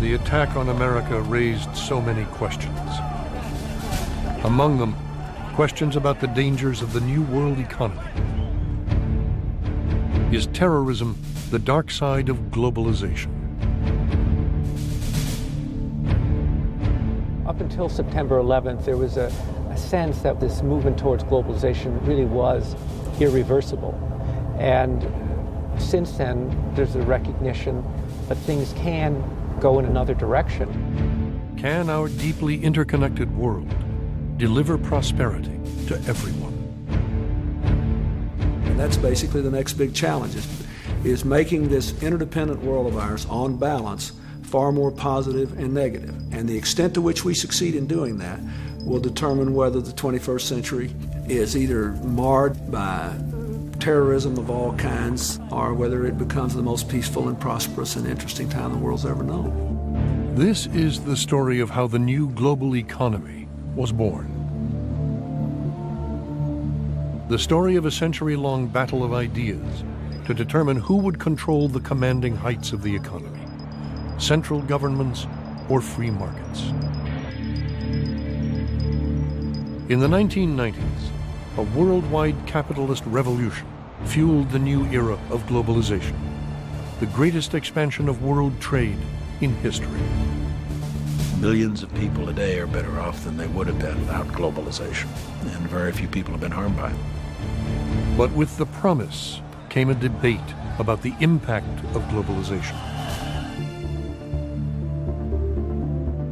the attack on America raised so many questions. Among them, questions about the dangers of the new world economy. Is terrorism the dark side of globalization? Up until September 11th, there was a sense that this movement towards globalization really was irreversible. And since then, there's a recognition that things can go in another direction. Can our deeply interconnected world deliver prosperity to everyone? And that's basically the next big challenge, is making this interdependent world of ours, on balance, far more positive and negative. And the extent to which we succeed in doing that will determine whether the 21st century is either marred by terrorism of all kinds, or whether it becomes the most peaceful and prosperous and interesting time the world's ever known. This is the story of how the new global economy was born. The story of a century-long battle of ideas to determine who would control the commanding heights of the economy, central governments or free markets. In the 1990s, a worldwide capitalist revolution fueled the new era of globalization, the greatest expansion of world trade in history. Millions of people a day are better off than they would have been without globalization, and very few people have been harmed by it. But with the promise came a debate about the impact of globalization.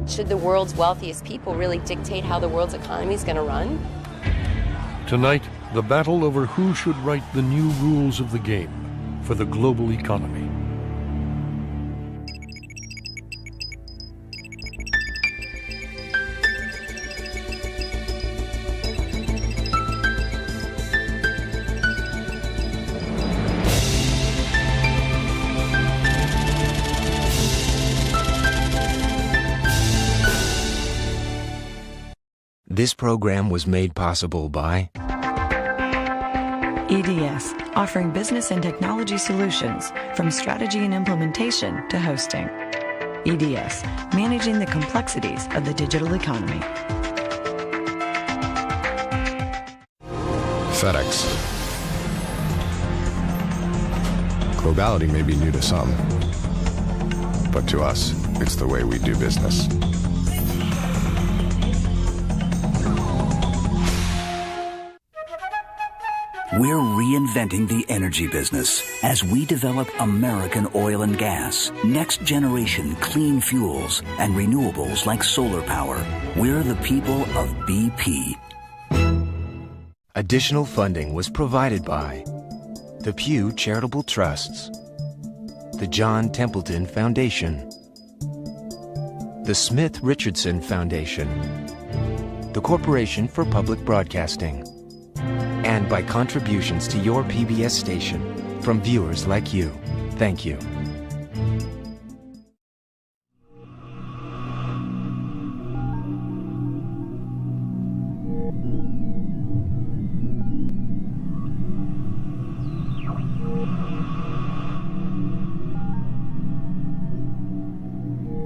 Should the world's wealthiest people really dictate how the world's economy is going to run? Tonight, the battle over who should write the new rules of the game for the global economy. This program was made possible by EDS, offering business and technology solutions from strategy and implementation to hosting. EDS, managing the complexities of the digital economy. FedEx. Globality may be new to some, but to us, it's the way we do business. We're reinventing the energy business as we develop American oil and gas, next-generation clean fuels, and renewables like solar power. We're the people of BP. Additional funding was provided by the Pew Charitable Trusts, the John Templeton Foundation, the Smith Richardson Foundation, the Corporation for Public Broadcasting, and by contributions to your PBS station from viewers like you. Thank you.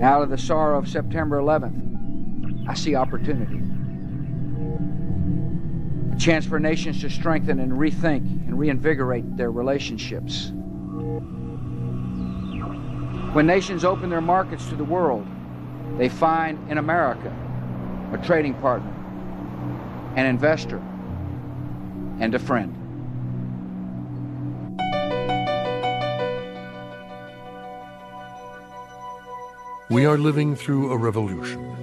Out of the sorrow of September 11th, I see opportunity. A chance for nations to strengthen and rethink and reinvigorate their relationships. When nations open their markets to the world, they find in America a trading partner, an investor, and a friend. We are living through a revolution.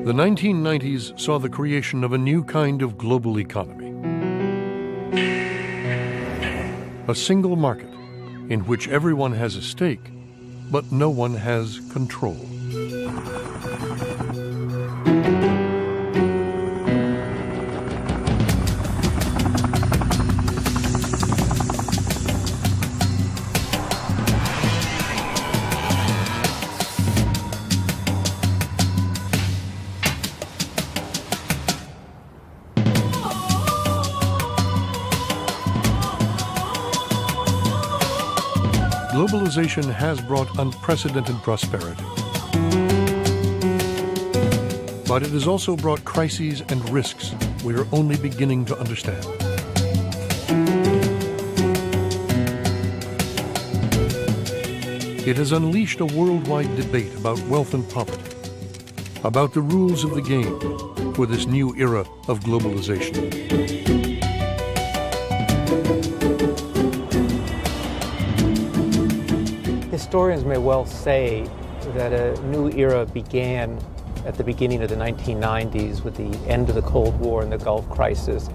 The 1990s saw the creation of a new kind of global economy. A single market in which everyone has a stake, but no one has control. Globalization has brought unprecedented prosperity. But it has also brought crises and risks we are only beginning to understand. It has unleashed a worldwide debate about wealth and poverty, about the rules of the game for this new era of globalization. Historians may well say that a new era began at the beginning of the 1990s with the end of the Cold War and the Gulf crisis.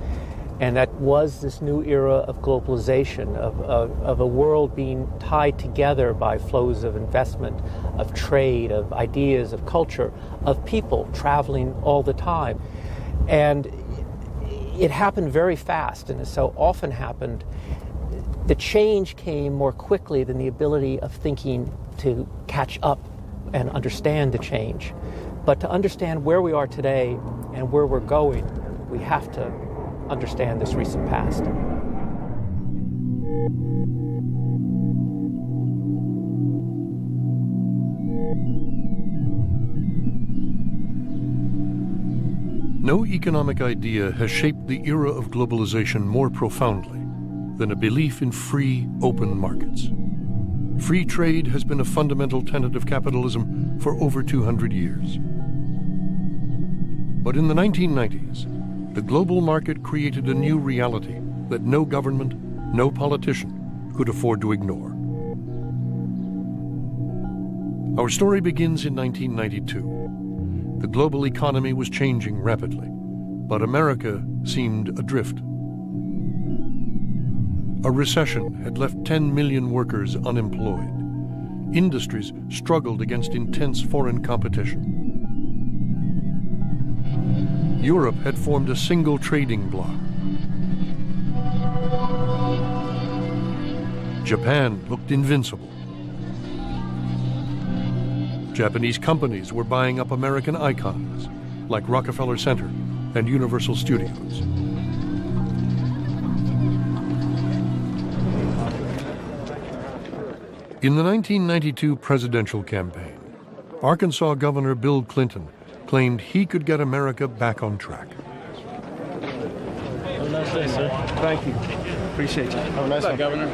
And that was this new era of globalization, of a world being tied together by flows of investment, of trade, of ideas, of culture, of people traveling all the time. And it happened very fast, and it so often happened. The change came more quickly than the ability of thinking to catch up and understand the change. But to understand where we are today and where we're going, we have to understand this recent past. No economic idea has shaped the era of globalization more profoundly than a belief in free, open markets. Free trade has been a fundamental tenet of capitalism for over 200 years. But in the 1990s, the global market created a new reality that no government, no politician could afford to ignore. Our story begins in 1992. The global economy was changing rapidly, but America seemed adrift. A recession had left 10 million workers unemployed. Industries struggled against intense foreign competition. Europe had formed a single trading bloc. Japan looked invincible. Japanese companies were buying up American icons like Rockefeller Center and Universal Studios. In the 1992 presidential campaign, Arkansas Governor Bill Clinton claimed he could get America back on track. Have a nice day, sir. Thank you. Appreciate you. Have a nice day, Governor.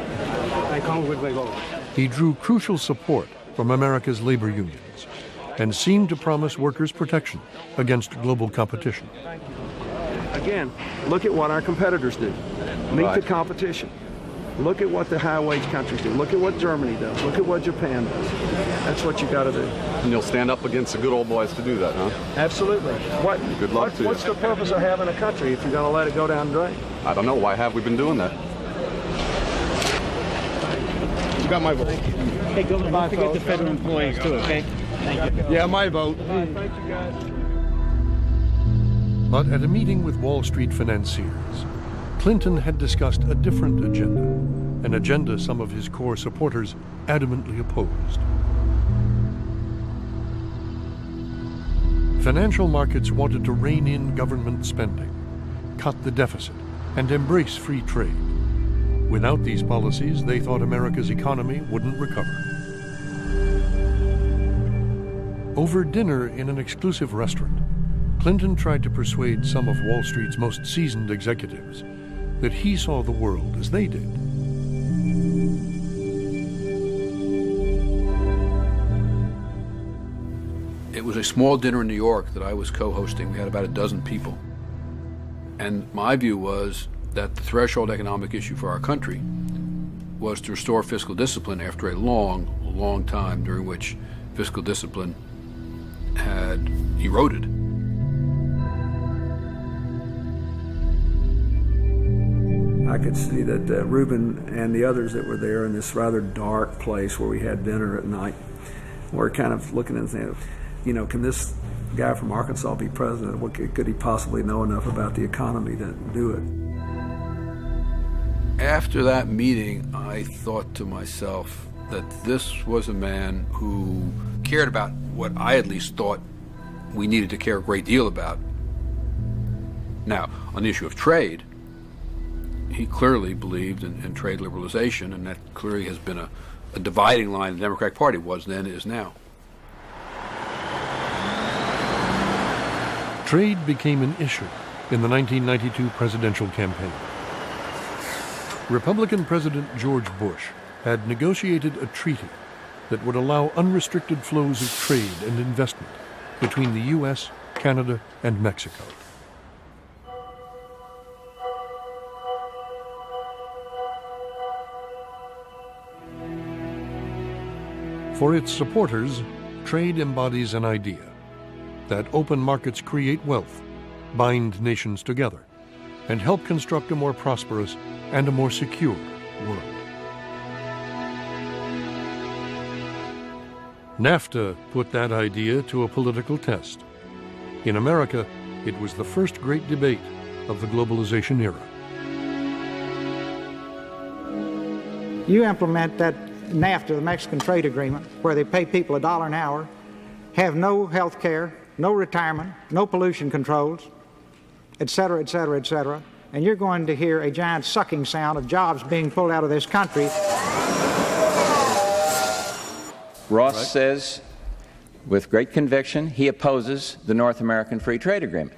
He drew crucial support from America's labor unions and seemed to promise workers protection against global competition. Again, look at what our competitors do. Meet the competition. Look at what the high-wage countries do. Look at what Germany does. Look at what Japan does. That's what you got to do. And you'll stand up against the good old boys to do that, huh? Absolutely. Good luck to you. What's the purpose of having a country if you're going to let it go down the drain? I don't know. Why have we been doing that? You got my vote. Hey, Governor, don't forget the federal employees, too, okay? Thank you. Yeah, my vote. Thank you, guys. But at a meeting with Wall Street financiers, Clinton had discussed a different agenda, an agenda some of his core supporters adamantly opposed. Financial markets wanted to rein in government spending, cut the deficit, and embrace free trade. Without these policies, they thought America's economy wouldn't recover. Over dinner in an exclusive restaurant, Clinton tried to persuade some of Wall Street's most seasoned executives that he saw the world as they did. It was a small dinner in New York that I was co-hosting. We had about a dozen people. And my view was that the threshold economic issue for our country was to restore fiscal discipline after a long, long time during which fiscal discipline had eroded. I could see that Reuben and the others that were there in this rather dark place where we had dinner at night were kind of looking and saying, you know, can this guy from Arkansas be president? What could he possibly know enough about the economy to do it? After that meeting, I thought to myself that this was a man who cared about what I at least thought we needed to care a great deal about. Now, on the issue of trade, he clearly believed in trade liberalization, and that clearly has been a a dividing line in the Democratic Party was then, is now. Trade became an issue in the 1992 presidential campaign. Republican President George Bush had negotiated a treaty that would allow unrestricted flows of trade and investment between the U.S., Canada, and Mexico. For its supporters, trade embodies an idea that open markets create wealth, bind nations together, and help construct a more prosperous and a more secure world. NAFTA put that idea to a political test. In America, it was the first great debate of the globalization era. You implement that NAFTA, the Mexican Trade Agreement, where they pay people $1 an hour, have no health care, no retirement, no pollution controls, et cetera, et cetera, et cetera, and you're going to hear a giant sucking sound of jobs being pulled out of this country. Ross says, with great conviction, he opposes the North American Free Trade Agreement.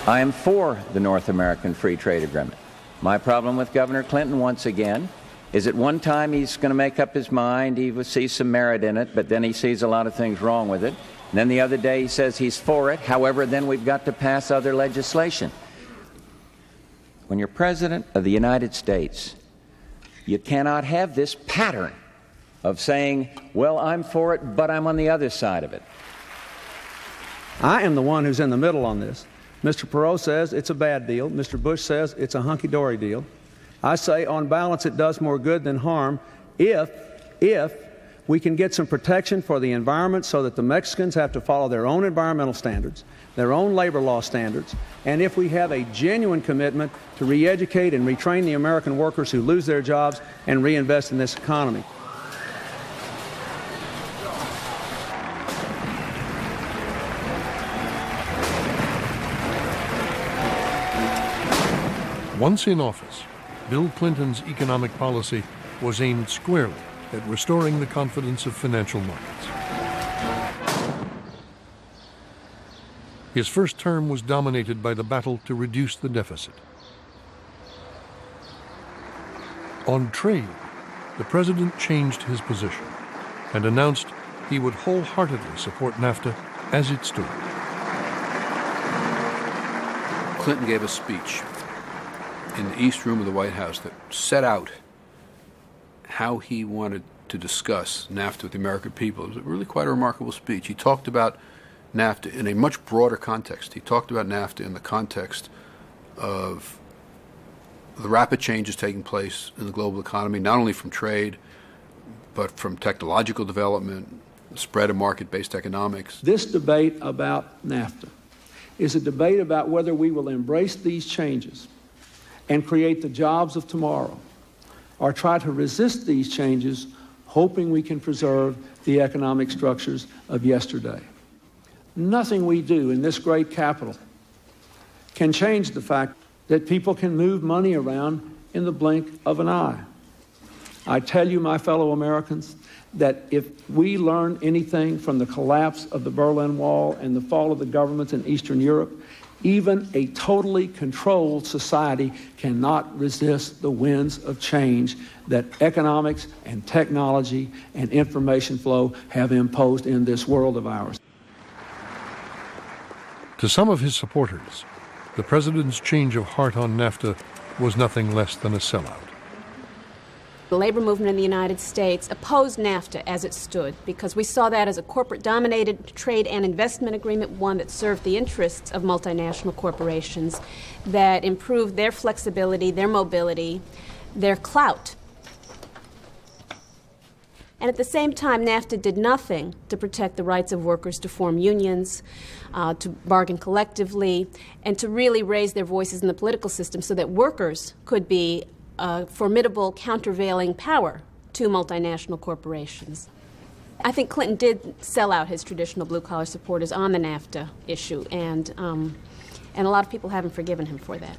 I am for the North American Free Trade Agreement. My problem with Governor Clinton, once again, is at one time he's going to make up his mind, he will see some merit in it, but then he sees a lot of things wrong with it. And then the other day he says he's for it, however, then we've got to pass other legislation. When you're President of the United States, you cannot have this pattern of saying, well, I'm for it, but I'm on the other side of it. I am the one who's in the middle on this. Mr. Perot says it's a bad deal. Mr. Bush says it's a hunky-dory deal. I say, on balance, it does more good than harm if we can get some protection for the environment so that the Mexicans have to follow their own environmental standards, their own labor law standards, and if we have a genuine commitment to re-educate and retrain the American workers who lose their jobs and reinvest in this economy. Once in office, Bill Clinton's economic policy was aimed squarely at restoring the confidence of financial markets. His first term was dominated by the battle to reduce the deficit. On trade, the president changed his position and announced he would wholeheartedly support NAFTA as it stood. Clinton gave a speech in the East Room of the White House that set out how he wanted to discuss NAFTA with the American people. It was really quite a remarkable speech. He talked about NAFTA in a much broader context. He talked about NAFTA in the context of the rapid changes taking place in the global economy, not only from trade, but from technological development, the spread of market-based economics. This debate about NAFTA is a debate about whether we will embrace these changes and create the jobs of tomorrow, or try to resist these changes, hoping we can preserve the economic structures of yesterday. Nothing we do in this great capital can change the fact that people can move money around in the blink of an eye. I tell you, my fellow Americans, that if we learn anything from the collapse of the Berlin Wall and the fall of the governments in Eastern Europe, even a totally controlled society cannot resist the winds of change that economics and technology and information flow have imposed in this world of ours. To some of his supporters, the president's change of heart on NAFTA was nothing less than a sellout. The labor movement in the United States opposed NAFTA as it stood because we saw that as a corporate-dominated trade and investment agreement, one that served the interests of multinational corporations, that improved their flexibility, their mobility, their clout. And at the same time, NAFTA did nothing to protect the rights of workers to form unions, to bargain collectively, and to really raise their voices in the political system so that workers could be a formidable countervailing power to multinational corporations. I think Clinton did sell out his traditional blue-collar supporters on the NAFTA issue, and a lot of people haven't forgiven him for that.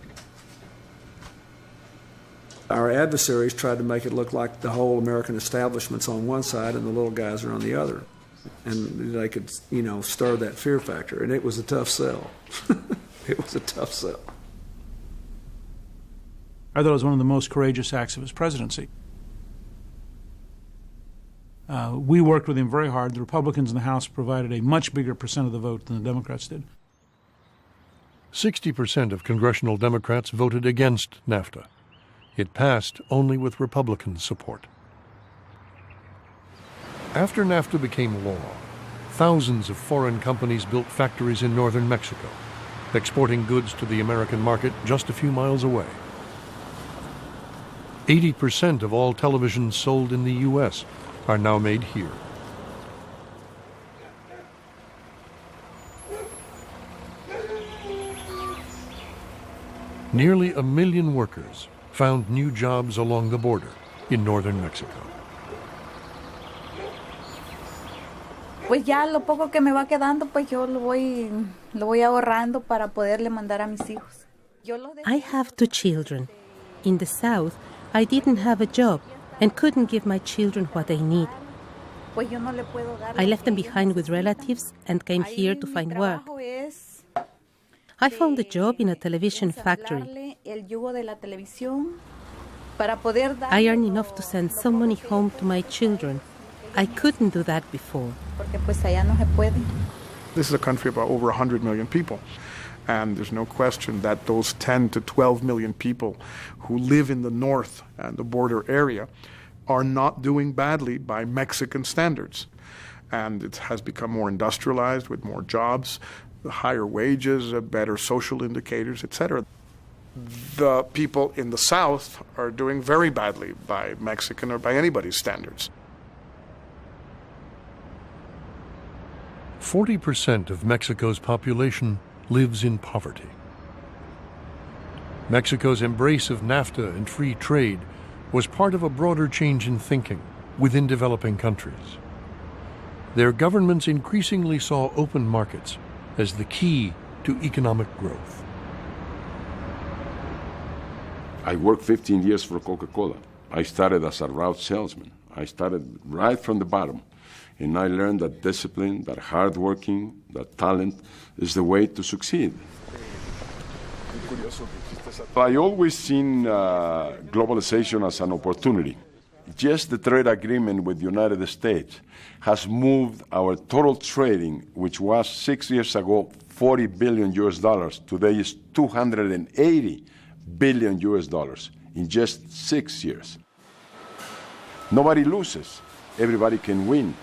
Our adversaries tried to make it look like the whole American establishment's on one side and the little guys are on the other. And they could, stir that fear factor. And it was a tough sell. It was a tough sell. I thought it was one of the most courageous acts of his presidency. We worked with him very hard. The Republicans in the House provided a much bigger percent of the vote than the Democrats did. 60% of congressional Democrats voted against NAFTA. It passed only with Republican support. After NAFTA became law, thousands of foreign companies built factories in northern Mexico, exporting goods to the American market just a few miles away. 80% of all televisions sold in the U.S. are now made here. Nearly 1 million workers found new jobs along the border in northern Mexico. Pues ya lo poco que me va quedando, pues yo lo voy ahorrando para poderle mandar a mis hijos. I have 2 children. In the South, I didn't have a job and couldn't give my children what they need. Pues yo no le puedo dar. I left them behind with relatives and came here to find work. I found a job in a television factory. I earn enough to send some money home to my children. I couldn't do that before. This is a country of over 100 million people. And there's no question that those 10 to 12 million people who live in the north and the border area are not doing badly by Mexican standards. And it has become more industrialized with more jobs, higher wages, better social indicators, etc. The people in the South are doing very badly by Mexican or by anybody's standards. 40% of Mexico's population lives in poverty. Mexico's embrace of NAFTA and free trade was part of a broader change in thinking within developing countries. Their governments increasingly saw open markets as the key to economic growth. I worked 15 years for Coca-Cola. I started as a route salesman. I started right from the bottom. And I learned that discipline, that hard working, that talent is the way to succeed. I always seen globalization as an opportunity. Just the trade agreement with the United States has moved our total trading, which was 6 years ago $40 billion US, today is $280 billion US in just 6 years. Nobody loses, everybody can win.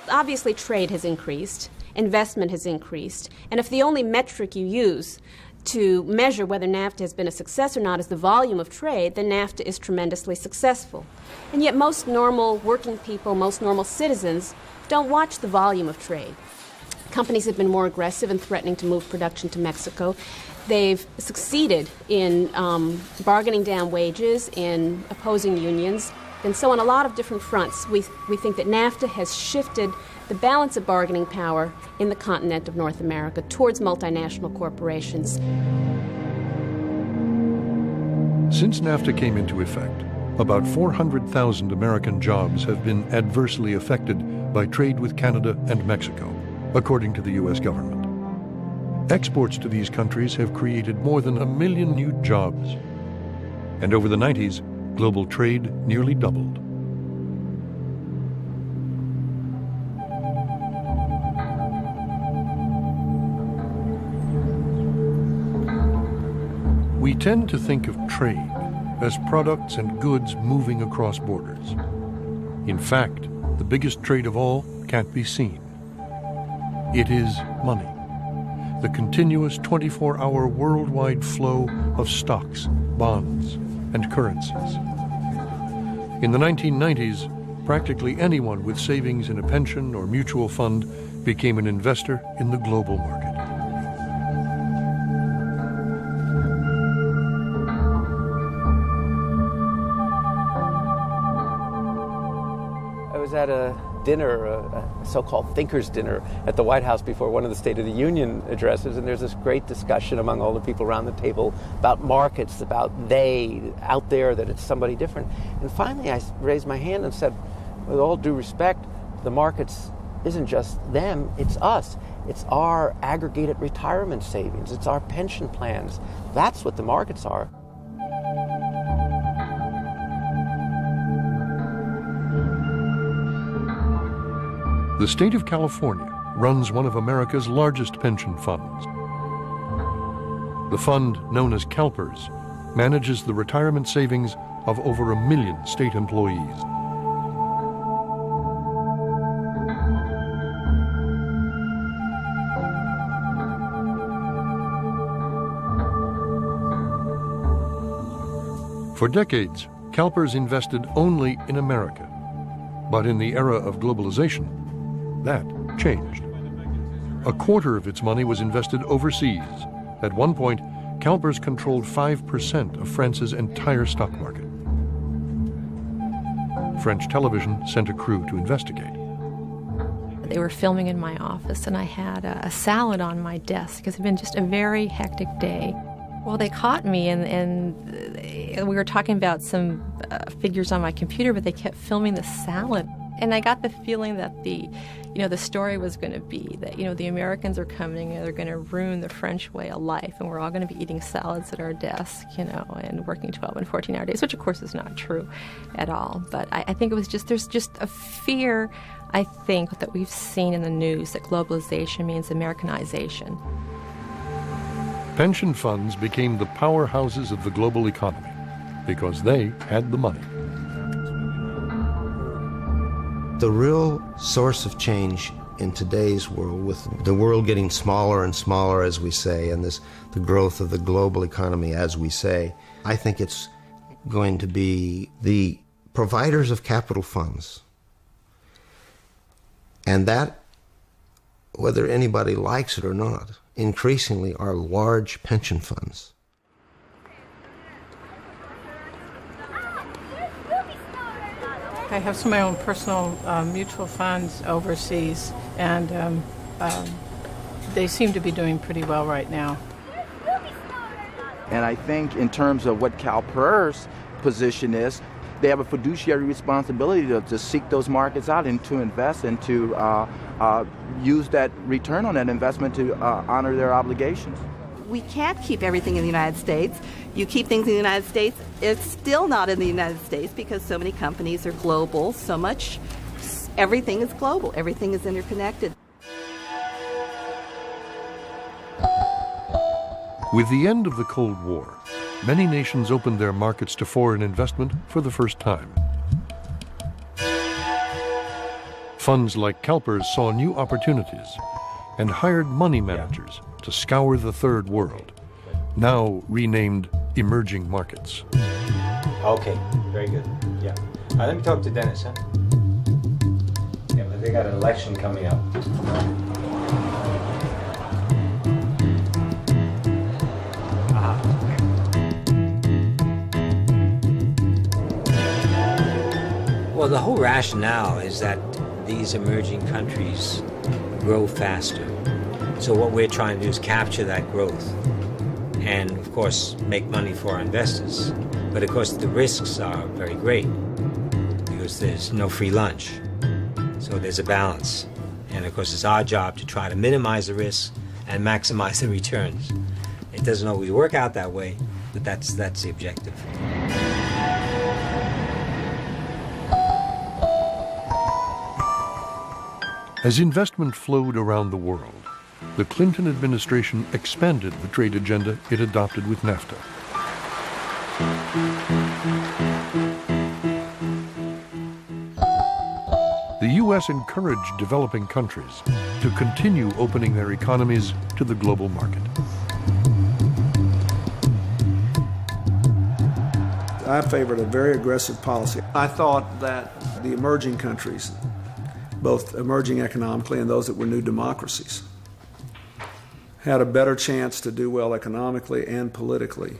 Obviously, trade has increased, investment has increased, and if the only metric you use to measure whether NAFTA has been a success or not is the volume of trade, then NAFTA is tremendously successful. And yet most normal working people, most normal citizens don't watch the volume of trade. Companies have been more aggressive in threatening to move production to Mexico. They've succeeded in bargaining down wages, in opposing unions. And so on a lot of different fronts, we think that NAFTA has shifted the balance of bargaining power in the continent of North America towards multinational corporations. Since NAFTA came into effect, about 400,000 American jobs have been adversely affected by trade with Canada and Mexico, according to the U.S. government. Exports to these countries have created more than 1 million new jobs. And over the 90s, global trade nearly doubled. We tend to think of trade as products and goods moving across borders. In fact, the biggest trade of all can't be seen. It is money, the continuous 24-hour worldwide flow of stocks, bonds, and currencies. In the 1990s, practically anyone with savings in a pension or mutual fund became an investor in the global market. I was at a dinner, a so-called thinkers' dinner at the White House before one of the State of the Union addresses, and there's this great discussion among all the people around the table about markets, about they out there, that it's somebody different. And finally I raised my hand and said, with all due respect, the markets isn't just them, it's us. It's our aggregated retirement savings. It's our pension plans. That's what the markets are. The state of California runs one of America's largest pension funds. The fund, known as CalPERS, manages the retirement savings of over 1 million state employees. For decades, CalPERS invested only in America. But in the era of globalization, that changed. A quarter of its money was invested overseas. At one point, CalPERS controlled 5% of France's entire stock market. French television sent a crew to investigate. They were filming in my office, and I had a salad on my desk because it had been just a very hectic day. Well, they caught me, and we were talking about some figures on my computer, but they kept filming the salad. And I got the feeling that the story was going to be that, the Americans are coming and they're going to ruin the French way of life, and we're all going to be eating salads at our desk, and working 12 and 14-hour days, which of course is not true at all. But I think it was there's just a fear, I think, that we've seen in the news that globalization means Americanization. Pension funds became the powerhouses of the global economy because they had the money. The real source of change in today's world, with the world getting smaller and smaller, as we say, and the growth of the global economy, as we say, I think it's going to be the providers of capital funds. And that, whether anybody likes it or not, increasingly are large pension funds. I have some of my own personal mutual funds overseas, and they seem to be doing pretty well right now. And I think in terms of what CalPERS' position is, they have a fiduciary responsibility to seek those markets out and to invest and to use that return on that investment to honor their obligations. We can't keep everything in the United States. You keep things in the United States, it's still not in the United States because so many companies are global, everything is global, everything is interconnected. With the end of the Cold War, many nations opened their markets to foreign investment for the first time. Funds like CalPERS saw new opportunities and hired money managers to scour the third world, now renamed emerging markets. Okay, very good. Yeah. Let me talk to Dennis, huh? Yeah, but they got an election coming up. Well, the whole rationale is that these emerging countries grow faster. So what we're trying to do is capture that growth and, of course, make money for our investors. But, of course, the risks are very great because there's no free lunch. So there's a balance. And, of course, it's our job to try to minimize the risks and maximize the returns. It doesn't always work out that way, but that's the objective. As investment flowed around the world, the Clinton administration expanded the trade agenda it adopted with NAFTA. The U.S. encouraged developing countries to continue opening their economies to the global market. I favored a very aggressive policy. I thought that the emerging countries, both emerging economically and those that were new democracies, had a better chance to do well economically and politically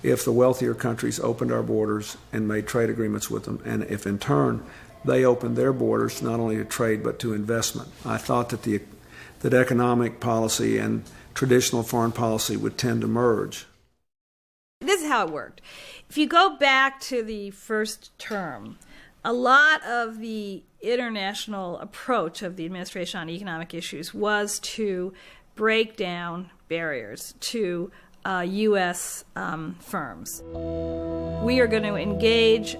if the wealthier countries opened our borders and made trade agreements with them, and if in turn they opened their borders not only to trade but to investment. I thought that economic policy and traditional foreign policy would tend to merge. This is how it worked. If you go back to the first term, a lot of the international approach of the administration on economic issues was to break down barriers to U.S. firms. We are going to engage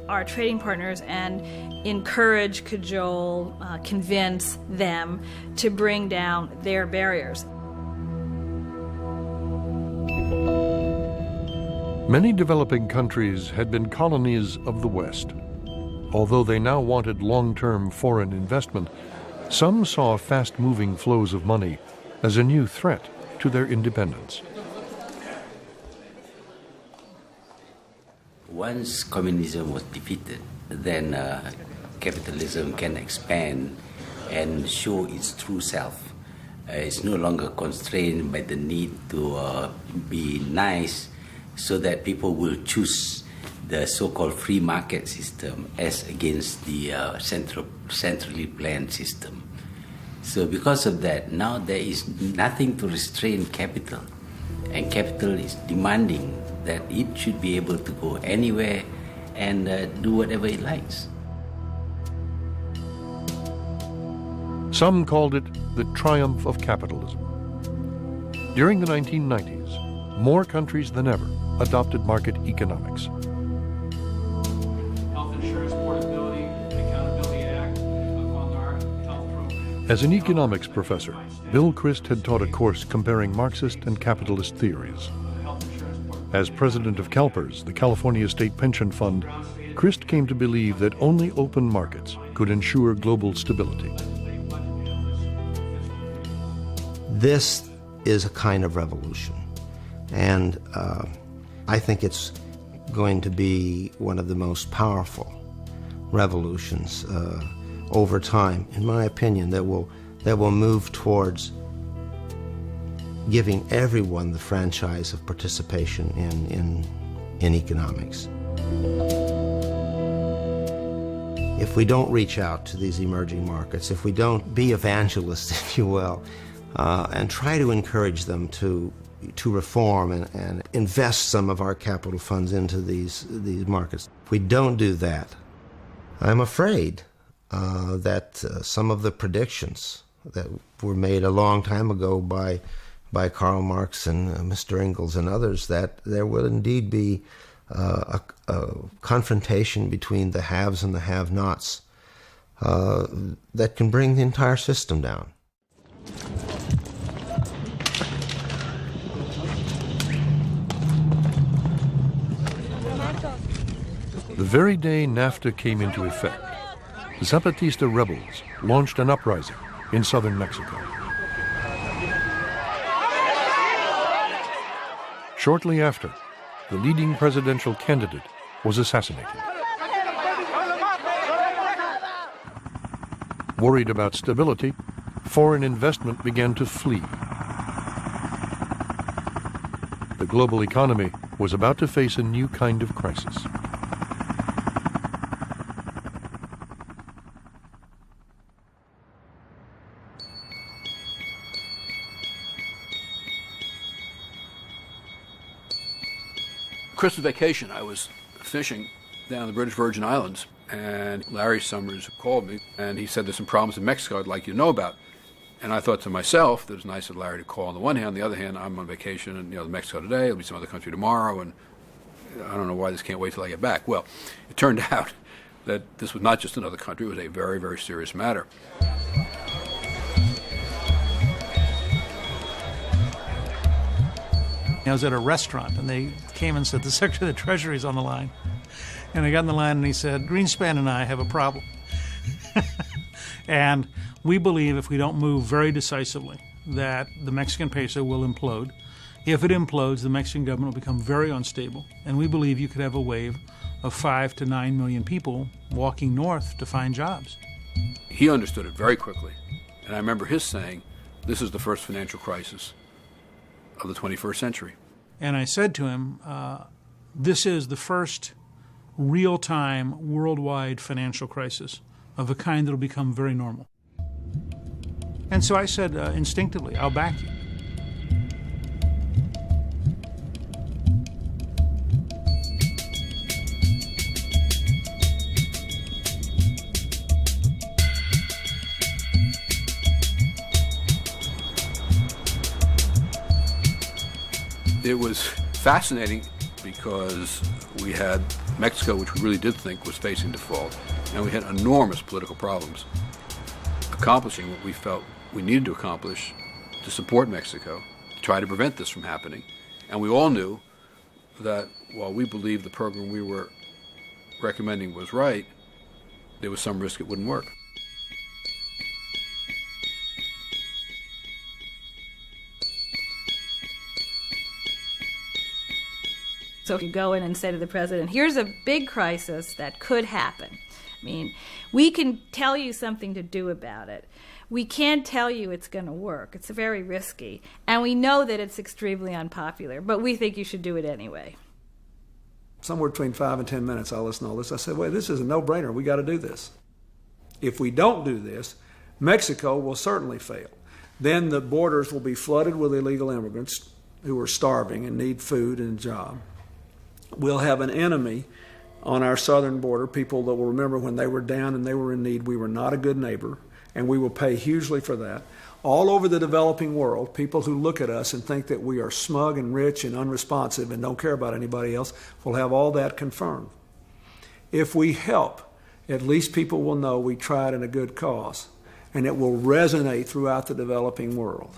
our trading partners and encourage, cajole, convince them to bring down their barriers. Many developing countries had been colonies of the West. Although they now wanted long-term foreign investment, some saw fast-moving flows of money as a new threat to their independence. Once communism was defeated, then capitalism can expand and show its true self. It's no longer constrained by the need to be nice, so that people will choose the so-called free market system as against the centrally planned system. So because of that, now there is nothing to restrain capital, and capital is demanding that it should be able to go anywhere and do whatever it likes. Some called it the triumph of capitalism. During the 1990s, more countries than ever adopted market economics. Health Insurance Portability and Accountability Act on our health program. As an economics professor, Bill Christ had taught a course comparing Marxist and capitalist theories. As president of CalPERS, the California State Pension Fund, Christ came to believe that only open markets could ensure global stability. This is a kind of revolution, and I think it's going to be one of the most powerful revolutions over time, in my opinion, that will move towards giving everyone the franchise of participation in economics. If we don't reach out to these emerging markets, if we don't be evangelists, if you will, and try to encourage them to reform and invest some of our capital funds into these markets. If we don't do that, I'm afraid that some of the predictions that were made a long time ago by Karl Marx and Mr. Engels and others, that there will indeed be a confrontation between the haves and the have-nots that can bring the entire system down. The very day NAFTA came into effect, Zapatista rebels launched an uprising in southern Mexico. Shortly after, the leading presidential candidate was assassinated. Worried about stability, foreign investment began to flee. The global economy was about to face a new kind of crisis. Christmas vacation, I was fishing down the British Virgin Islands, and Larry Summers called me, and he said, there's some problems in Mexico I'd like you to know about. And I thought to myself, that it was nice of Larry to call on the one hand. On the other hand, I'm on vacation in Mexico today, there'll be some other country tomorrow, and I don't know why this can't wait till I get back. Well, it turned out that this was not just another country, it was a very, very serious matter. I was at a restaurant, and they came and said, the Secretary of the Treasury is on the line. And I got on the line, and he said, Greenspan and I have a problem. And we believe if we don't move very decisively that the Mexican peso will implode. If it implodes, the Mexican government will become very unstable. And we believe you could have a wave of 5 to 9 million people walking north to find jobs. He understood it very quickly. And I remember his saying, this is the first financial crisis of the 21st century. And I said to him, this is the first real-time worldwide financial crisis of a kind that will become very normal. And so I said instinctively, I'll back you. It was fascinating because we had Mexico, which we really did think was facing default, and we had enormous political problems accomplishing what we felt we needed to accomplish to support Mexico, to try to prevent this from happening. And we all knew that while we believed the program we were recommending was right, there was some risk it wouldn't work. So if you go in and say to the president, here's a big crisis that could happen. I mean, we can tell you something to do about it. We can't tell you it's going to work. It's very risky. And we know that it's extremely unpopular, but we think you should do it anyway. Somewhere between 5 and 10 minutes, I listened to all this. I said, well, this is a no-brainer. We got to do this. If we don't do this, Mexico will certainly fail. Then the borders will be flooded with illegal immigrants who are starving and need food and a job. We'll have an enemy on our southern border, people that will remember when they were down and they were in need, we were not a good neighbor, and we will pay hugely for that. All over the developing world, people who look at us and think that we are smug and rich and unresponsive and don't care about anybody else will have all that confirmed. If we help, at least people will know we tried in a good cause, and it will resonate throughout the developing world.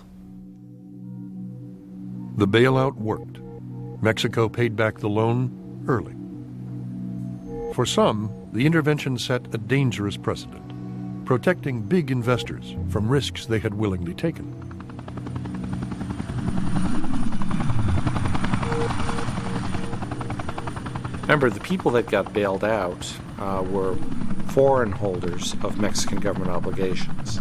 The bailout worked. Mexico paid back the loan early. For some, the intervention set a dangerous precedent, protecting big investors from risks they had willingly taken. Remember, the people that got bailed out were foreign holders of Mexican government obligations.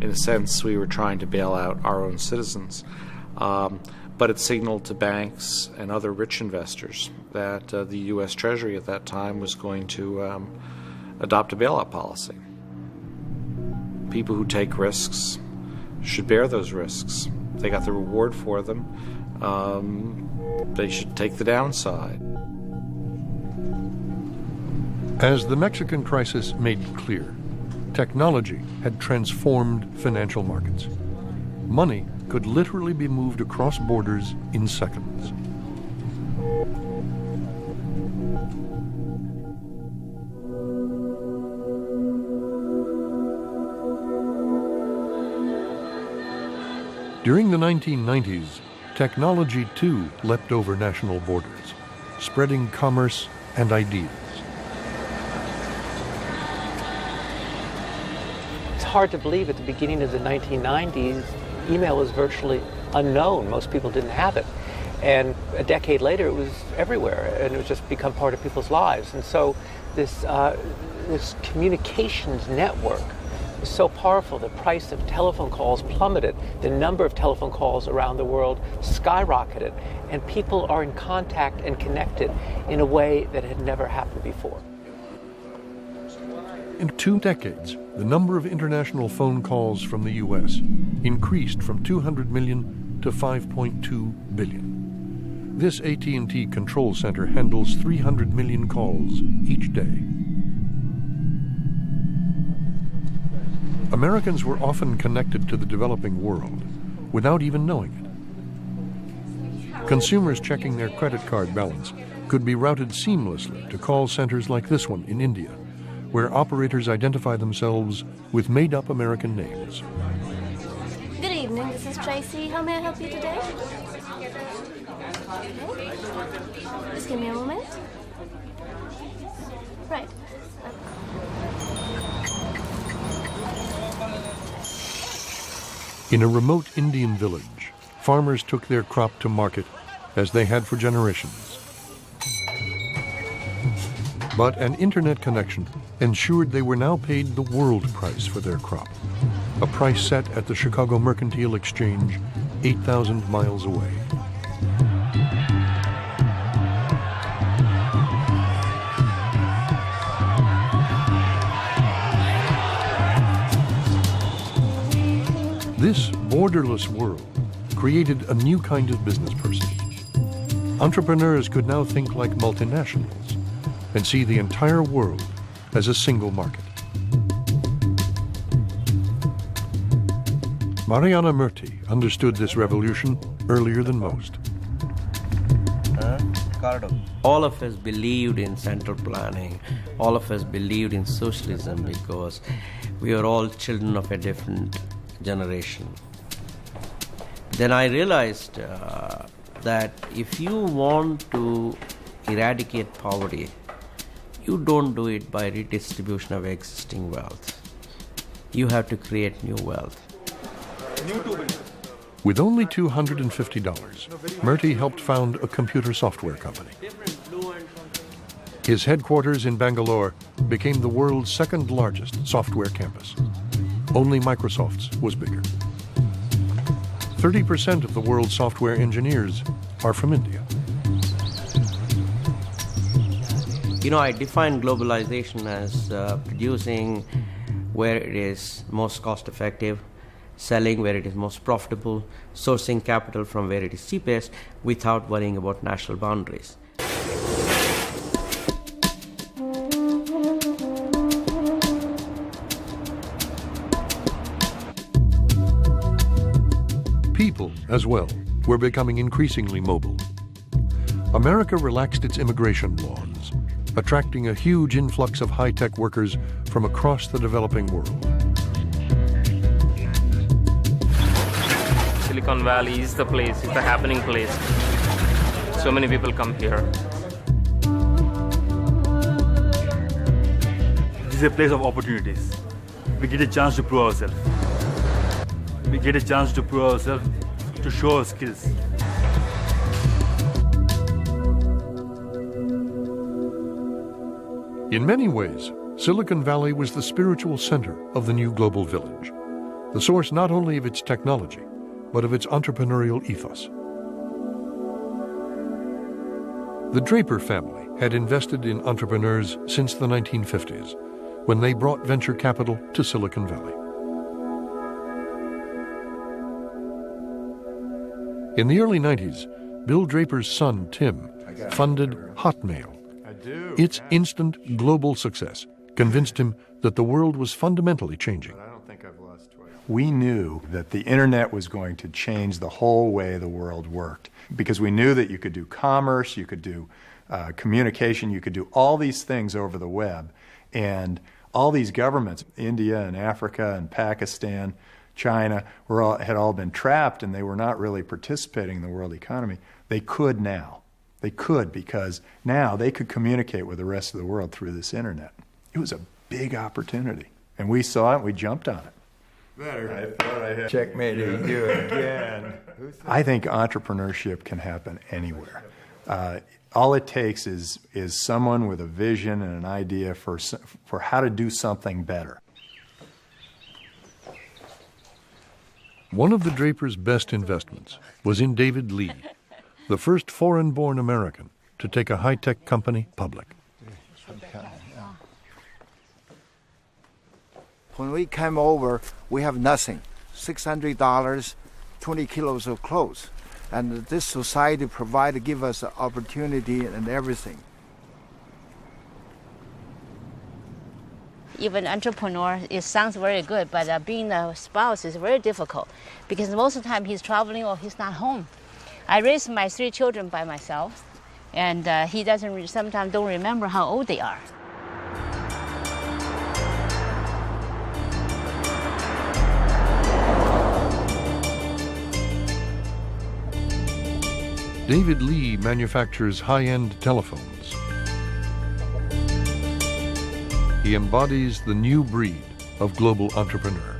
In a sense, we were trying to bail out our own citizens. But it signaled to banks and other rich investors that the U.S. Treasury at that time was going to adopt a bailout policy. People who take risks should bear those risks. They got the reward for them. They should take the downside. As the Mexican crisis made clear, technology had transformed financial markets. Money could literally be moved across borders in seconds. During the 1990s, technology too leapt over national borders, spreading commerce and ideas. It's hard to believe at the beginning of the 1990s, email was virtually unknown. Most people didn't have it. And a decade later, it was everywhere, and it was just become part of people's lives. And so this communications network was so powerful. The price of telephone calls plummeted. The number of telephone calls around the world skyrocketed. And people are in contact and connected in a way that had never happened before. In 2 decades, the number of international phone calls from the U.S. increased from 200 million to 5.2 billion. This AT&T control center handles 300 million calls each day. Americans were often connected to the developing world without even knowing it. Consumers checking their credit card balance could be routed seamlessly to call centers like this one in India, where operators identify themselves with made-up American names. Good evening, this is Tracy. How may I help you today? Okay. Just give me a moment. Right. In a remote Indian village, farmers took their crop to market as they had for generations. But an internet connection ensured they were now paid the world price for their crop, a price set at the Chicago Mercantile Exchange 8,000 miles away. This borderless world created a new kind of business person. Entrepreneurs could now think like multinationals and see the entire world as a single market. Mariana Murti understood this revolution earlier than most. All of us believed in central planning. All of us believed in socialism because we are all children of a different generation. Then I realized that if you want to eradicate poverty, you don't do it by redistribution of existing wealth. You have to create new wealth. With only $250, Murti helped found a computer software company. His headquarters in Bangalore became the world's second largest software campus. Only Microsoft's was bigger. 30% of the world's software engineers are from India. You know, I define globalization as producing where it is most cost effective, selling where it is most profitable, sourcing capital from where it is cheapest without worrying about national boundaries. People, as well, were becoming increasingly mobile. America relaxed its immigration laws, attracting a huge influx of high-tech workers from across the developing world. Silicon Valley is the place, it's the happening place. So many people come here. This is a place of opportunities. We get a chance to prove ourselves. We get a chance to prove ourselves, to show our skills. In many ways, Silicon Valley was the spiritual center of the new global village, the source not only of its technology, but of its entrepreneurial ethos. The Draper family had invested in entrepreneurs since the 1950s, when they brought venture capital to Silicon Valley. In the early 90s, Bill Draper's son, Tim, funded Hotmail. Its instant global success convinced him that the world was fundamentally changing. We knew that the internet was going to change the whole way the world worked, because we knew that you could do commerce, you could do communication, you could do all these things over the web. And all these governments, India and Africa and Pakistan, China, had all been trapped, and they were not really participating in the world economy. They could now. They could, because now they could communicate with the rest of the world through this internet. It was a big opportunity, and we saw it and we jumped on it. I thought I had checkmated you again. I think entrepreneurship can happen anywhere. All it takes is someone with a vision and an idea for how to do something better. One of the Drapers' best investments was in David Lee, the first foreign-born American to take a high-tech company public. When we came over, we have nothing. $600, 20 kilos of clothes. And this society give us opportunity and everything. Even entrepreneur, it sounds very good, but being a spouse is very difficult because most of the time he's traveling or he's not home. I raised my 3 children by myself, and he sometimes don't remember how old they are. David Lee manufactures high-end telephones. He embodies the new breed of global entrepreneur.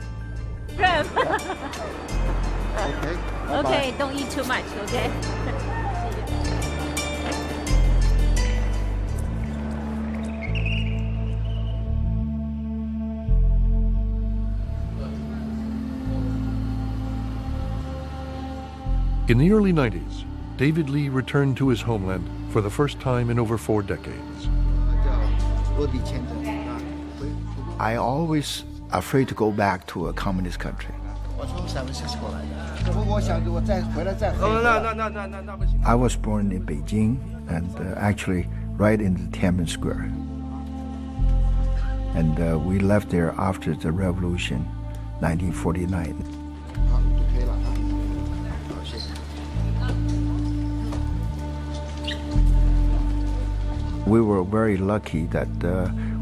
Okay, don't eat too much, okay? In the early 90s, David Lee returned to his homeland for the first time in over 4 decades. I always afraid to go back to a communist country. I was born in Beijing, and actually right in the Tiananmen Square. And we left there after the revolution, 1949. We were very lucky that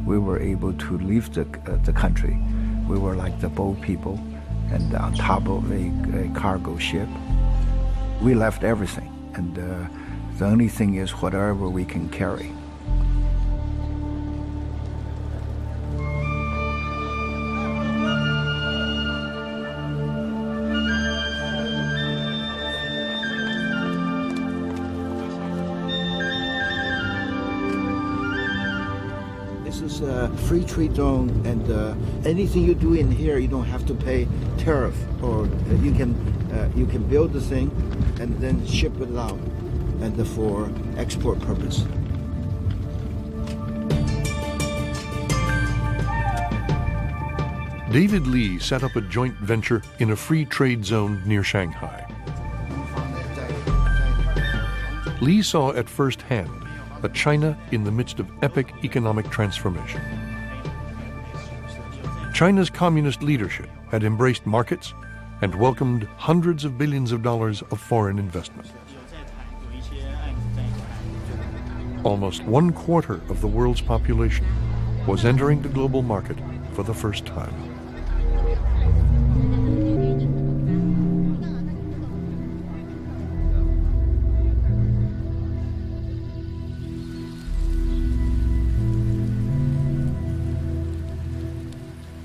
we were able to leave the country. We were like the boat people, and on top of a cargo ship. We left everything, and the only thing is whatever we can carry. This is a free trade zone, and anything you do in here, you don't have to pay tariff, or you can build the thing and then ship it out, and for export purpose. David Lee set up a joint venture in a free trade zone near Shanghai. Lee saw at first hand a China in the midst of epic economic transformation. China's communist leadership had embraced markets and welcomed hundreds of billions of dollars of foreign investment. Almost 1/4 of the world's population was entering the global market for the first time.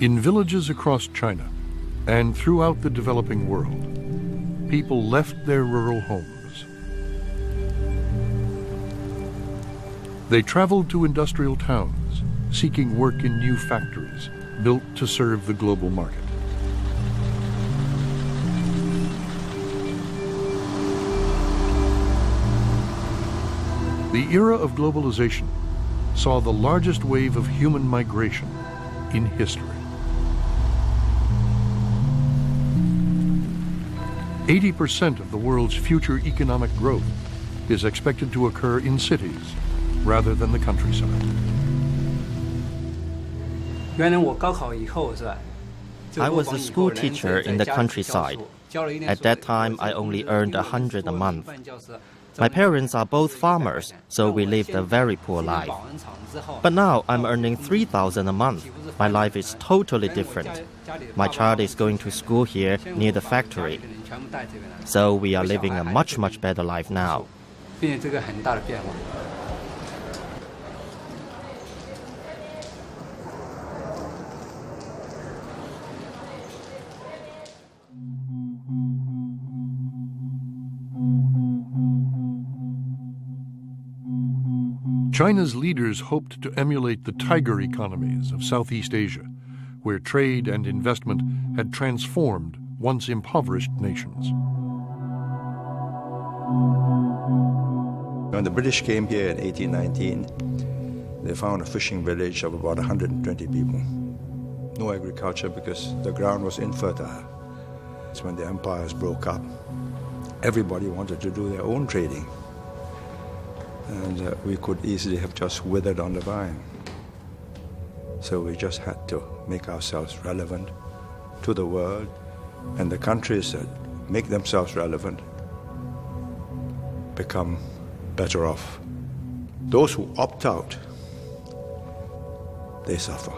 In villages across China and throughout the developing world, people left their rural homes. They traveled to industrial towns, seeking work in new factories built to serve the global market. The era of globalization saw the largest wave of human migration in history. 80% of the world's future economic growth is expected to occur in cities rather than the countryside. I was a school teacher in the countryside. At that time, I only earned $100 a month. My parents are both farmers, so we lived a very poor life. But now I'm earning $3,000 a month. My life is totally different. My child is going to school here near the factory. So we are living a much, much better life now. China's leaders hoped to emulate the tiger economies of Southeast Asia, where trade and investment had transformed once impoverished nations. When the British came here in 1819, they found a fishing village of about 120 people. No agriculture because the ground was infertile. It's when the empires broke up. Everybody wanted to do their own trading. And we could easily have just withered on the vine. So we just had to make ourselves relevant to the world, and the countries that make themselves relevant become better off. Those who opt out, they suffer.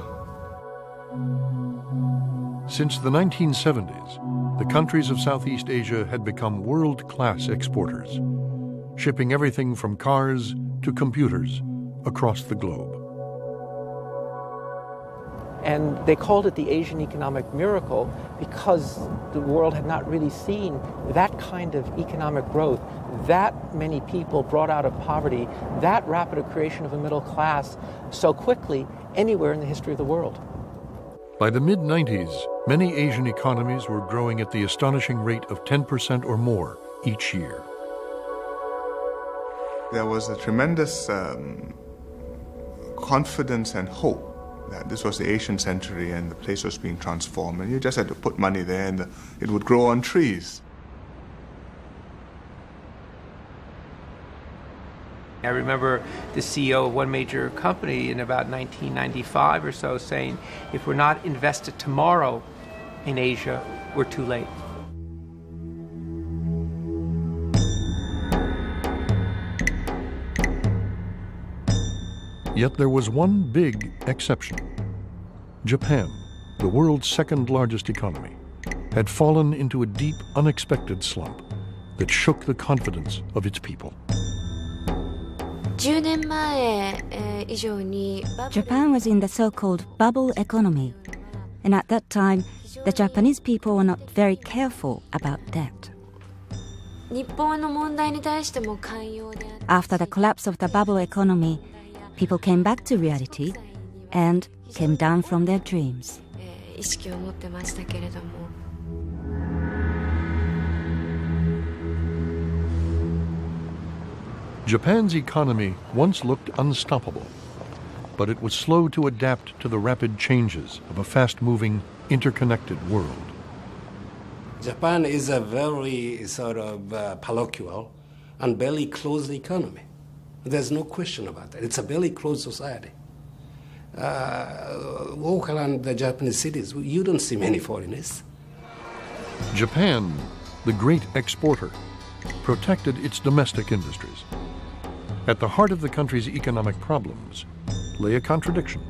Since the 1970s, the countries of Southeast Asia had become world-class exporters, shipping everything from cars to computers across the globe. And they called it the Asian economic miracle because the world had not really seen that kind of economic growth, that many people brought out of poverty, that rapid a creation of a middle class so quickly anywhere in the history of the world. By the mid-90s, many Asian economies were growing at the astonishing rate of 10% or more each year. There was a tremendous confidence and hope that this was the Asian century and the place was being transformed, and you just had to put money there and it would grow on trees. I remember the CEO of one major company in about 1995 or so saying, if we're not invested tomorrow in Asia, we're too late. Yet there was one big exception. Japan, the world's second largest economy, had fallen into a deep, unexpected slump that shook the confidence of its people. Japan was in the so-called bubble economy, and at that time, the Japanese people were not very careful about debt. After the collapse of the bubble economy, people came back to reality and came down from their dreams. Japan's economy once looked unstoppable, but it was slow to adapt to the rapid changes of a fast-moving, interconnected world. Japan is a very sort of parochial and very closed economy. There's no question about that. It's a very closed society. Walk around the Japanese cities, you don't see many foreigners. Japan, the great exporter, protected its domestic industries. At the heart of the country's economic problems lay a contradiction.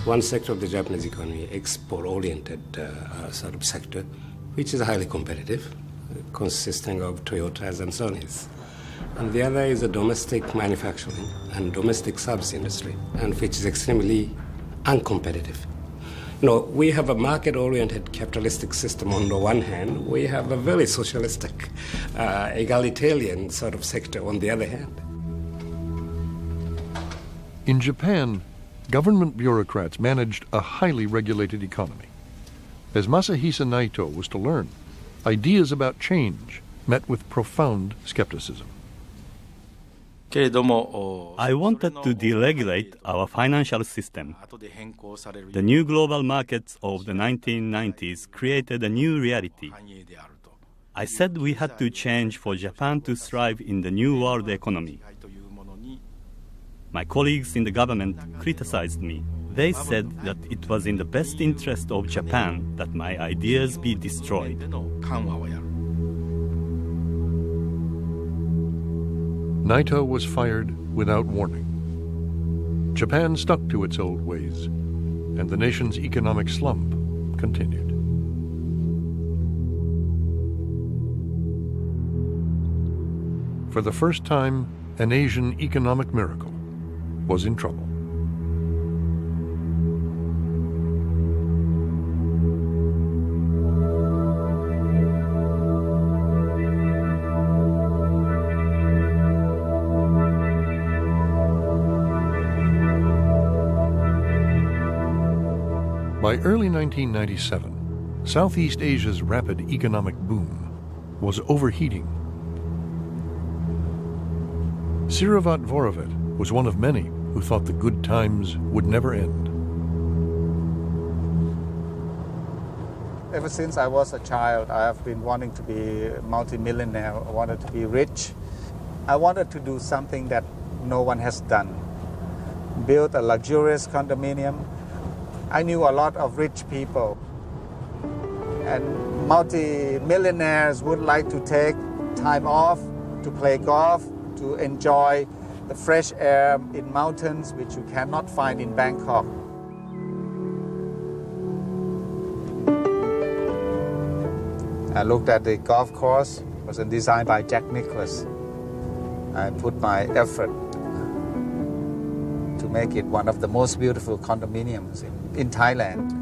One sector of the Japanese economy, export-oriented sort of sector, which is highly competitive, consisting of Toyotas and Sonys. And the other is a domestic manufacturing and domestic service industry, and which is extremely uncompetitive. You know, we have a market-oriented capitalistic system on the one hand. We have a very socialistic, egalitarian sort of sector on the other hand. In Japan, government bureaucrats managed a highly regulated economy. As Masahisa Naito was to learn, ideas about change met with profound skepticism. I wanted to deregulate our financial system. The new global markets of the 1990s created a new reality. I said we had to change for Japan to thrive in the new world economy. My colleagues in the government criticized me. They said that it was in the best interest of Japan that my ideas be destroyed. Naito was fired without warning. Japan stuck to its old ways, and the nation's economic slump continued. For the first time, an Asian economic miracle was in trouble. By early 1997, Southeast Asia's rapid economic boom was overheating. Siravat Vorovit was one of many who thought the good times would never end. Ever since I was a child, I have been wanting to be a multimillionaire. I wanted to be rich. I wanted to do something that no one has done. Build a luxurious condominium. I knew a lot of rich people, and multi-millionaires would like to take time off to play golf, to enjoy the fresh air in mountains, which you cannot find in Bangkok. I looked at the golf course. It was designed by Jack Nicklaus. I put my effort to make it one of the most beautiful condominiums in Thailand.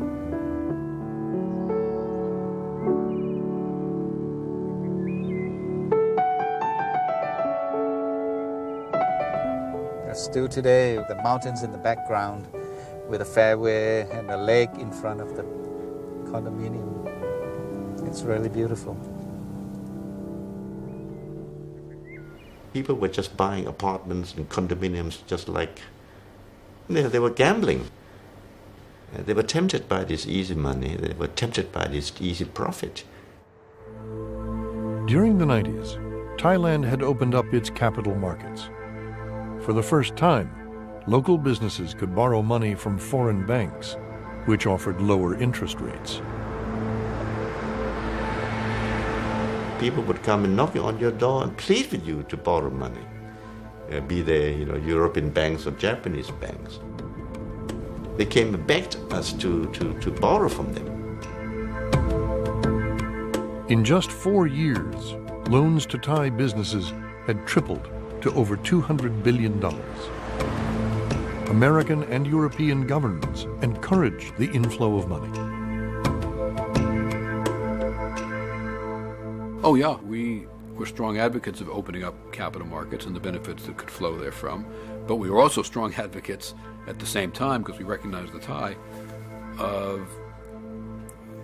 Still today, the mountains in the background with a fairway and a lake in front of the condominium. It's really beautiful. People were just buying apartments and condominiums just like they were gambling. They were tempted by this easy money. They were tempted by this easy profit. During the 90s, Thailand had opened up its capital markets. For the first time, local businesses could borrow money from foreign banks, which offered lower interest rates. People would come and knocking on your door and plead with you to borrow money, be they European banks or Japanese banks. They came and begged us to borrow from them. In just 4 years, loans to Thai businesses had tripled to over $200 billion. American and European governments encouraged the inflow of money. Oh yeah, we were strong advocates of opening up capital markets and the benefits that could flow therefrom. But we were also strong advocates at the same time, because we recognized the Thai, of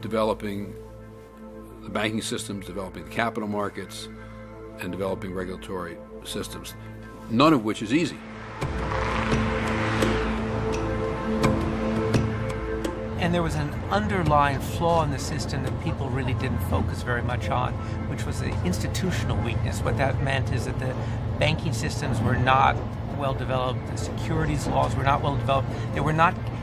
developing the banking systems, developing the capital markets, and developing regulatory systems, none of which is easy. And there was an underlying flaw in the system that people really didn't focus very much on, which was the institutional weakness. What that meant is that the banking systems were not well developed, the securities laws were not well developed,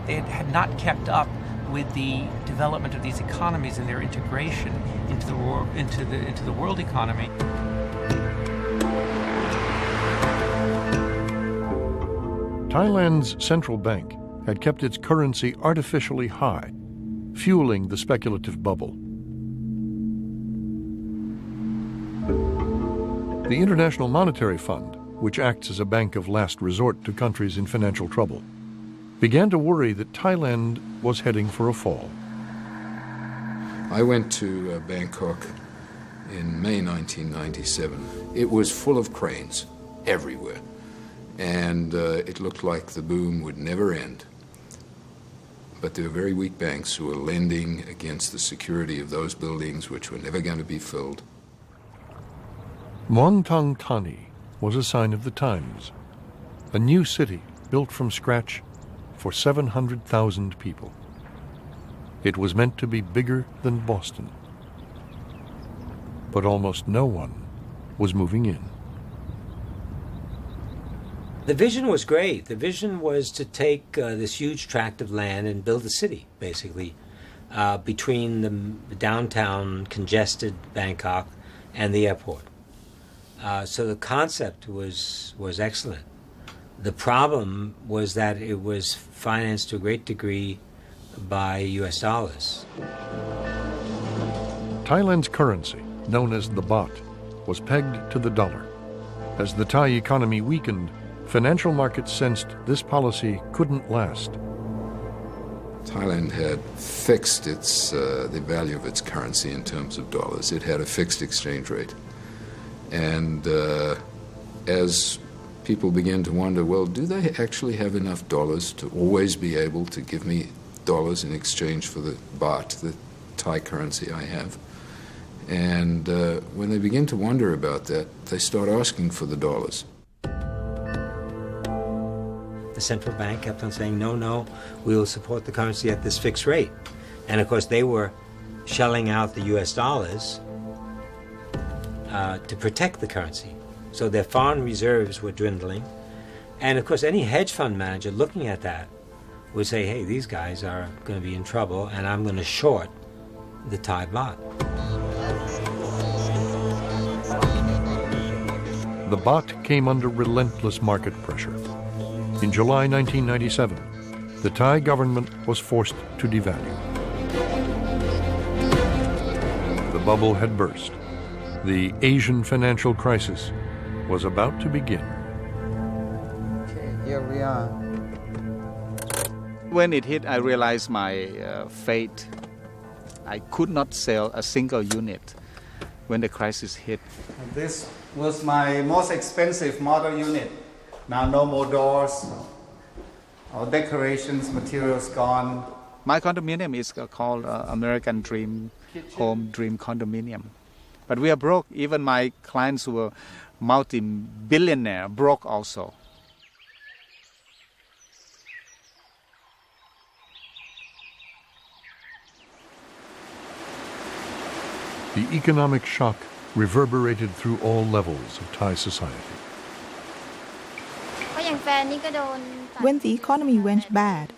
they had not kept up with the development of these economies and their integration into the world economy. Thailand's central bank had kept its currency artificially high, fueling the speculative bubble. The International Monetary Fund, which acts as a bank of last resort to countries in financial trouble, began to worry that Thailand was heading for a fall. I went to Bangkok in May 1997. It was full of cranes everywhere, and it looked like the boom would never end. But there were very weak banks who were lending against the security of those buildings which were never going to be filled. Muang Thong Thani was a sign of the times, a new city built from scratch for 700,000 people. It was meant to be bigger than Boston. But almost no one was moving in. The vision was great. The vision was to take this huge tract of land and build a city, basically, between the downtown congested Bangkok and the airport. So the concept was excellent. The problem was that it was financed to a great degree by US dollars. Thailand's currency, known as the baht, was pegged to the dollar. As the Thai economy weakened, financial markets sensed this policy couldn't last. Thailand had fixed the value of its currency in terms of dollars. It had a fixed exchange rate. And as people began to wonder, well, do they actually have enough dollars to always be able to give me dollars in exchange for the baht, the Thai currency I have? And when they begin to wonder about that, they start asking for the dollars. The central bank kept on saying, no, we will support the currency at this fixed rate. And of course, they were shelling out the US dollars to protect the currency. So their foreign reserves were dwindling. And of course, any hedge fund manager looking at that would say, hey, these guys are going to be in trouble, and I'm going to short the Thai baht. The baht came under relentless market pressure. In July 1997, the Thai government was forced to devalue. The bubble had burst. The Asian financial crisis was about to begin. Okay, here we are. When it hit, I realized my fate. I could not sell a single unit when the crisis hit. This was my most expensive model unit. Now no more doors, all decorations, materials gone. My condominium is called American Dream. home dream condominium. But we are broke. Even my clients who were multi-billionaire broke also. The economic shock reverberated through all levels of Thai society. When the economy went bad,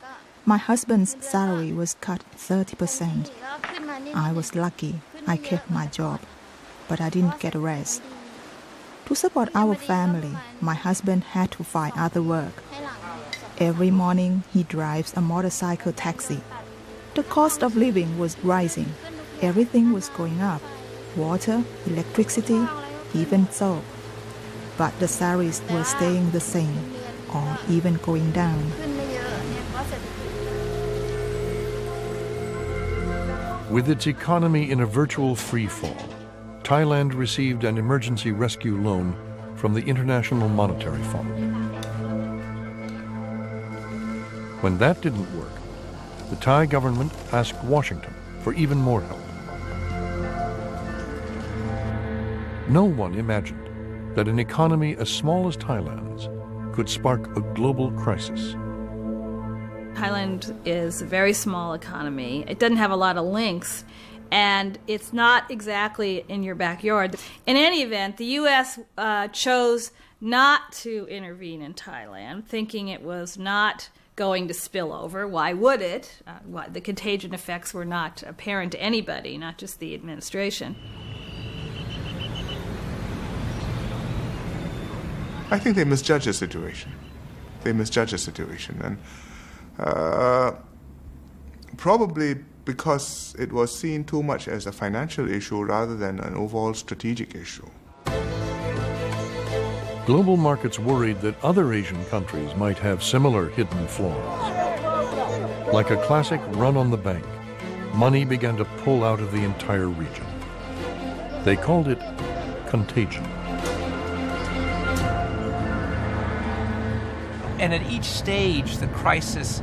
my husband's salary was cut 30%. I was lucky I kept my job, but I didn't get a raise. To support our family, my husband had to find other work. Every morning, he drives a motorcycle taxi. The cost of living was rising. Everything was going up: water, electricity, even soap. But the salaries were staying the same, or even going down. With its economy in a virtual free-fall, Thailand received an emergency rescue loan from the International Monetary Fund. When that didn't work, the Thai government asked Washington for even more help. No one imagined that an economy as small as Thailand's could spark a global crisis. Thailand is a very small economy. It doesn't have a lot of links, and it's not exactly in your backyard. In any event, the U.S. chose not to intervene in Thailand, thinking it was not going to spill over. Why would it? The contagion effects were not apparent to anybody, not just the administration. I think they misjudged the situation. And probably because it was seen too much as a financial issue rather than an overall strategic issue. Global markets worried that other Asian countries might have similar hidden flaws. Like a classic run on the bank, money began to pull out of the entire region. They called it contagion. And at each stage, the crisis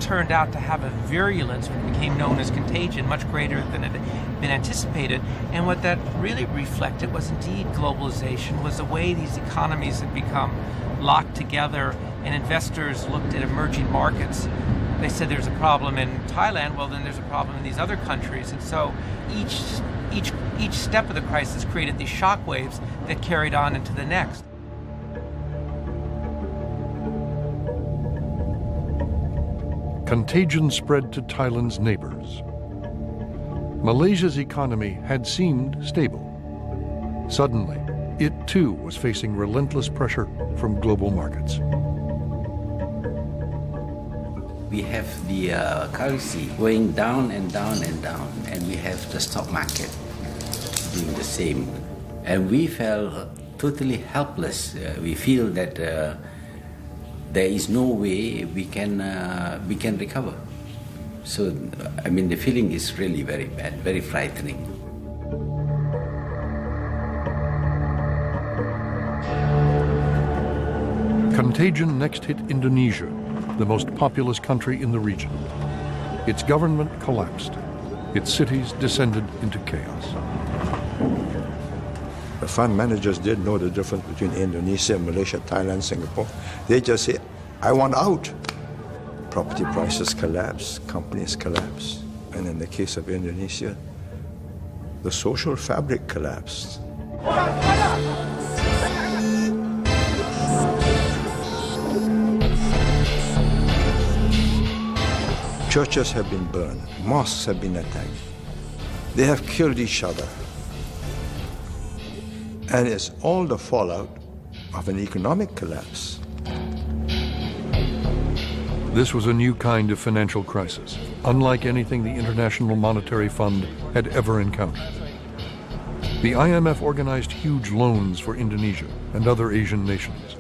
turned out to have a virulence, which became known as contagion, much greater than had been anticipated. And what that really reflected was indeed globalization, was the way these economies had become locked together, and investors looked at emerging markets. They said there's a problem in Thailand, well then there's a problem in these other countries. And so each step of the crisis created these shock waves that carried on into the next. Contagion spread to Thailand's neighbors. Malaysia's economy had seemed stable. Suddenly, it too was facing relentless pressure from global markets. We have the currency going down and down and down, and we have the stock market doing the same. And we felt totally helpless. We feel that there is no way we can recover. So, I mean, the feeling is really very bad, very frightening. Contagion next hit Indonesia, the most populous country in the region. Its government collapsed. Its cities descended into chaos. The fund managers did know the difference between Indonesia, Malaysia, Thailand, Singapore. They just say, I want out. Property prices collapse, companies collapse. And in the case of Indonesia, the social fabric collapsed. Churches have been burned, mosques have been attacked. They have killed each other. And it's all the fallout of an economic collapse. This was a new kind of financial crisis, unlike anything the International Monetary Fund had ever encountered. The IMF organized huge loans for Indonesia and other Asian nations,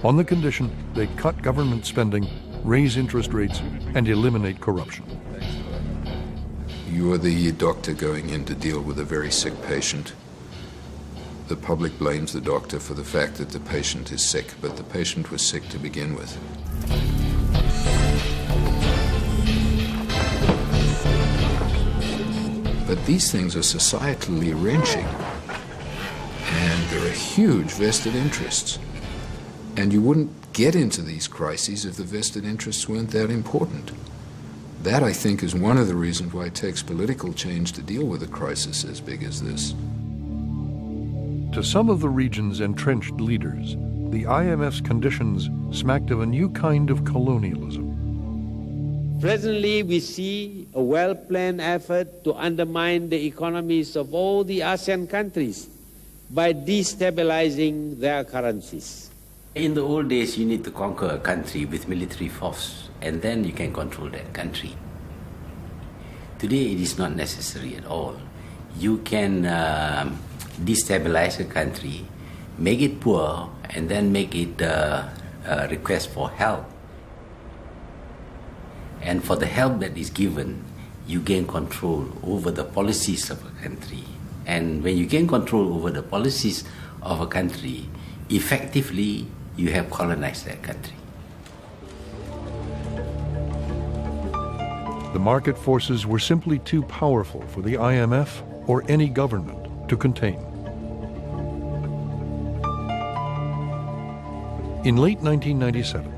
on the condition they cut government spending, raise interest rates, and eliminate corruption. You are the doctor going in to deal with a very sick patient. The public blames the doctor for the fact that the patient is sick, but the patient was sick to begin with. But these things are societally wrenching, and there are huge vested interests. And you wouldn't get into these crises if the vested interests weren't that important. That, I think, is one of the reasons why it takes political change to deal with a crisis as big as this. To some of the region's entrenched leaders, the IMF's conditions smacked of a new kind of colonialism. Presently, we see a well-planned effort to undermine the economies of all the ASEAN countries by destabilizing their currencies. In the old days, you need to conquer a country with military force, and then you can control that country. Today, it is not necessary at all. You can destabilize a country, make it poor, and then make it request for help. And for the help that is given, you gain control over the policies of a country. And when you gain control over the policies of a country, effectively, you have colonized that country. The market forces were simply too powerful for the IMF or any government to contain. In late 1997,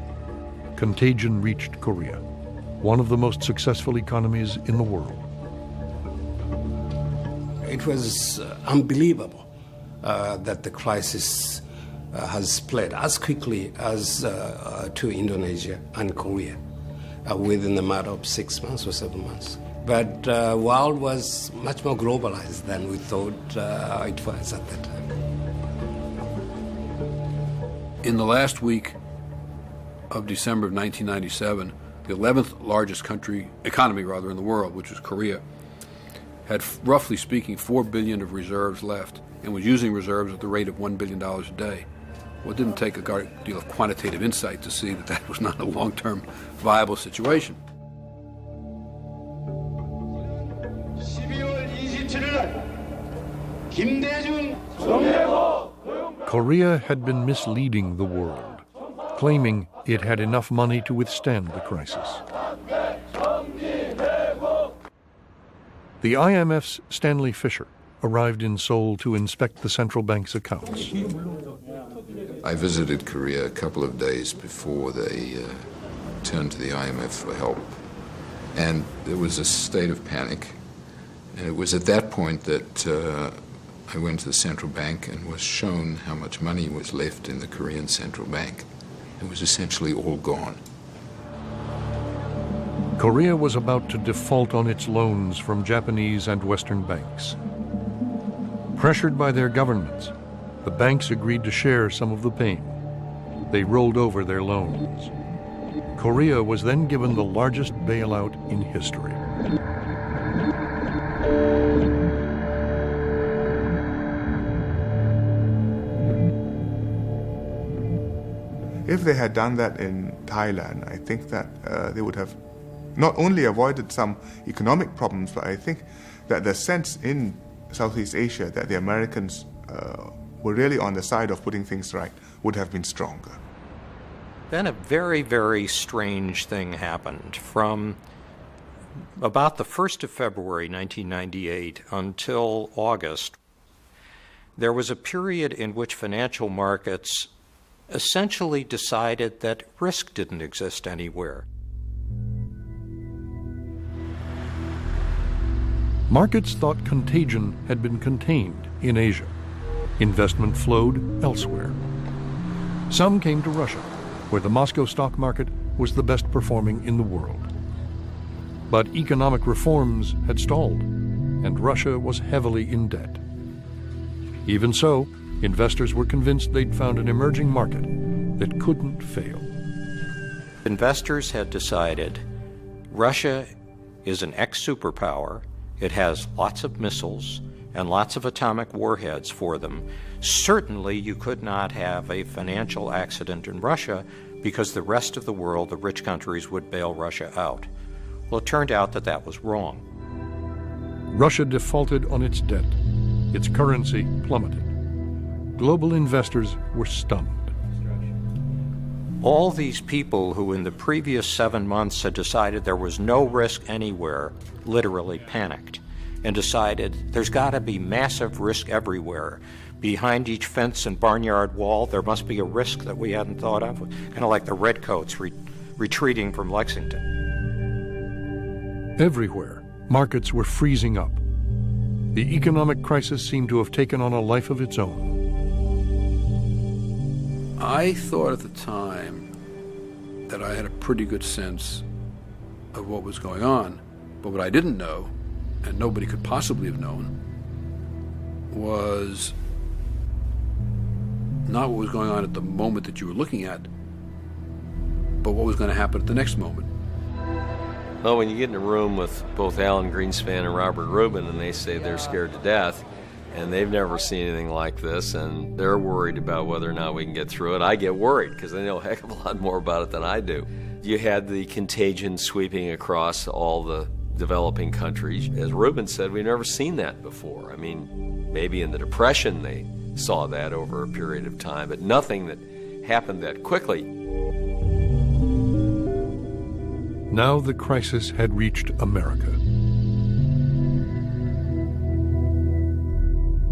contagion reached Korea, one of the most successful economies in the world. It was unbelievable that the crisis has spread as quickly as to Indonesia and Korea within a matter of 6 months or 7 months. But the world was much more globalized than we thought it was at that time. In the last week of December of 1997, the 11th largest economy in the world, which was Korea, had, roughly speaking, $4 billion of reserves left and was using reserves at the rate of $1 billion a day. Well, it didn't take a great deal of quantitative insight to see that that was not a long-term viable situation. Korea had been misleading the world, claiming it had enough money to withstand the crisis. The IMF's Stanley Fischer arrived in Seoul to inspect the central bank's accounts. I visited Korea a couple of days before they turned to the IMF for help. And there was a state of panic. And it was at that point that I went to the central bank and was shown how much money was left in the Korean central bank. It was essentially all gone. Korea was about to default on its loans from Japanese and Western banks. Pressured by their governments, the banks agreed to share some of the pain. They rolled over their loans. Korea was then given the largest bailout in history. If they had done that in Thailand, I think that they would have not only avoided some economic problems, but I think that the sense in Southeast Asia that the Americans were really on the side of putting things right would have been stronger. Then a very, very strange thing happened. From about the 1st of February 1998 until August, there was a period in which financial markets essentially decided that risk didn't exist anywhere. Markets thought contagion had been contained in Asia. Investment flowed elsewhere. Some came to Russia, where the Moscow stock market was the best performing in the world. But economic reforms had stalled, and Russia was heavily in debt. Even so, investors were convinced they'd found an emerging market that couldn't fail. Investors had decided Russia is an ex-superpower. It has lots of missiles and lots of atomic warheads for them. Certainly you could not have a financial accident in Russia because the rest of the world, the rich countries, would bail Russia out. Well, it turned out that that was wrong. Russia defaulted on its debt. Its currency plummeted. Global investors were stunned. All these people who in the previous 7 months had decided there was no risk anywhere literally panicked. and decided there's got to be massive risk everywhere. Behind each fence and barnyard wall, there must be a risk that we hadn't thought of, kind of like the redcoats retreating from Lexington. Everywhere, markets were freezing up. The economic crisis seemed to have taken on a life of its own. I thought at the time that I had a pretty good sense of what was going on, but what I didn't know, and nobody could possibly have known, was not what was going on at the moment that you were looking at, but what was going to happen at the next moment. Well, when you get in a room with both Alan Greenspan and Robert Rubin and they say they're scared to death and they've never seen anything like this and they're worried about whether or not we can get through it, I get worried because they know a heck of a lot more about it than I do. You had the contagion sweeping across all the developing countries. As Rubin said, we've never seen that before. I mean, maybe in the Depression they saw that over a period of time, but nothing that happened that quickly. Now the crisis had reached America.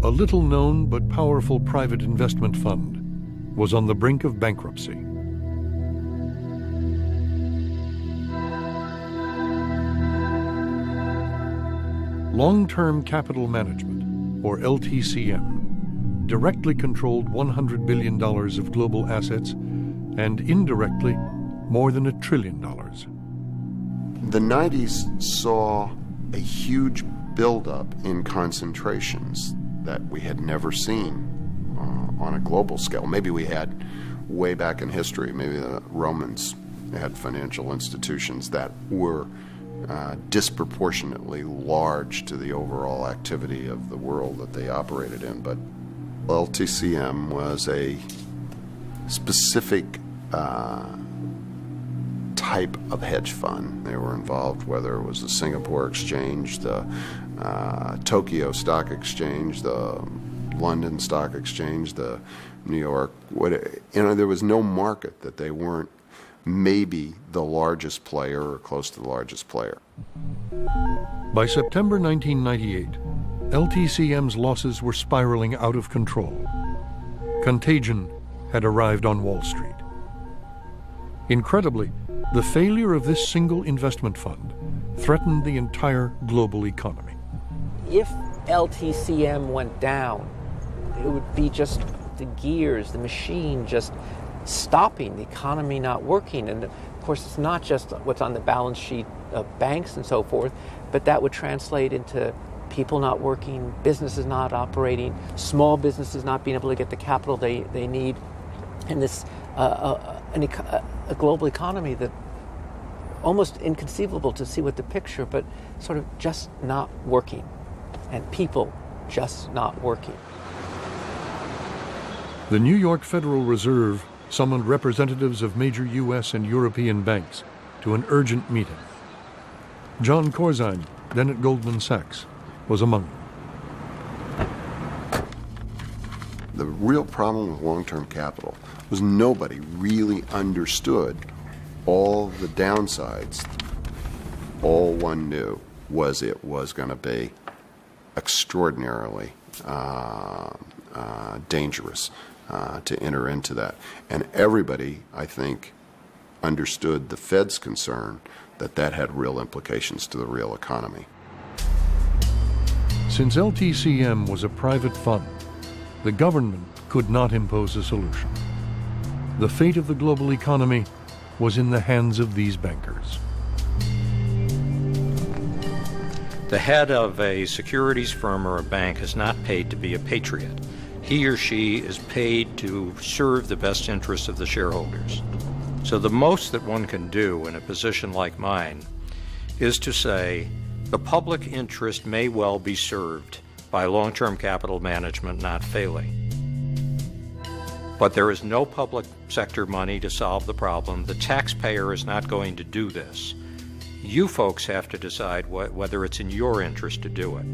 A little-known but powerful private investment fund was on the brink of bankruptcy. Long-Term Capital Management, or LTCM, directly controlled $100 billion of global assets and indirectly more than $1 trillion. The 90s saw a huge buildup in concentrations that we had never seen on a global scale. Maybe we had way back in history, maybe the Romans had financial institutions that were disproportionately large to the overall activity of the world that they operated in. But LTCM was a specific type of hedge fund. They were involved, whether it was the Singapore Exchange, the Tokyo Stock Exchange, the London Stock Exchange, the New York, there was no market that they weren't maybe the largest player or close to the largest player. By September 1998, LTCM's losses were spiraling out of control. Contagion had arrived on Wall Street. Incredibly, the failure of this single investment fund threatened the entire global economy. If LTCM went down, it would be just the gears, the machine just stopping, the economy not working. And of course, it's not just what's on the balance sheet of banks and so forth, but that would translate into people not working, businesses not operating, small businesses not being able to get the capital they need, and this a global economy that almost inconceivable to see what the picture, but sort of just not working, and people just not working. The New York Federal Reserve summoned representatives of major U.S. and European banks to an urgent meeting. John Corzine, then at Goldman Sachs, was among them. The real problem with long-term capital was nobody really understood all the downsides. All one knew was it was going to be extraordinarily dangerous to enter into that. And everybody, I think, understood the Fed's concern that that had real implications to the real economy. Since LTCM was a private fund, the government could not impose a solution. The fate of the global economy was in the hands of these bankers. The head of a securities firm or a bank is not paid to be a patriot. He or she is paid to serve the best interests of the shareholders. So the most that one can do in a position like mine is to say the public interest may well be served by long-term capital management not failing. But there is no public sector money to solve the problem. The taxpayer is not going to do this. You folks have to decide whether it's in your interest to do it.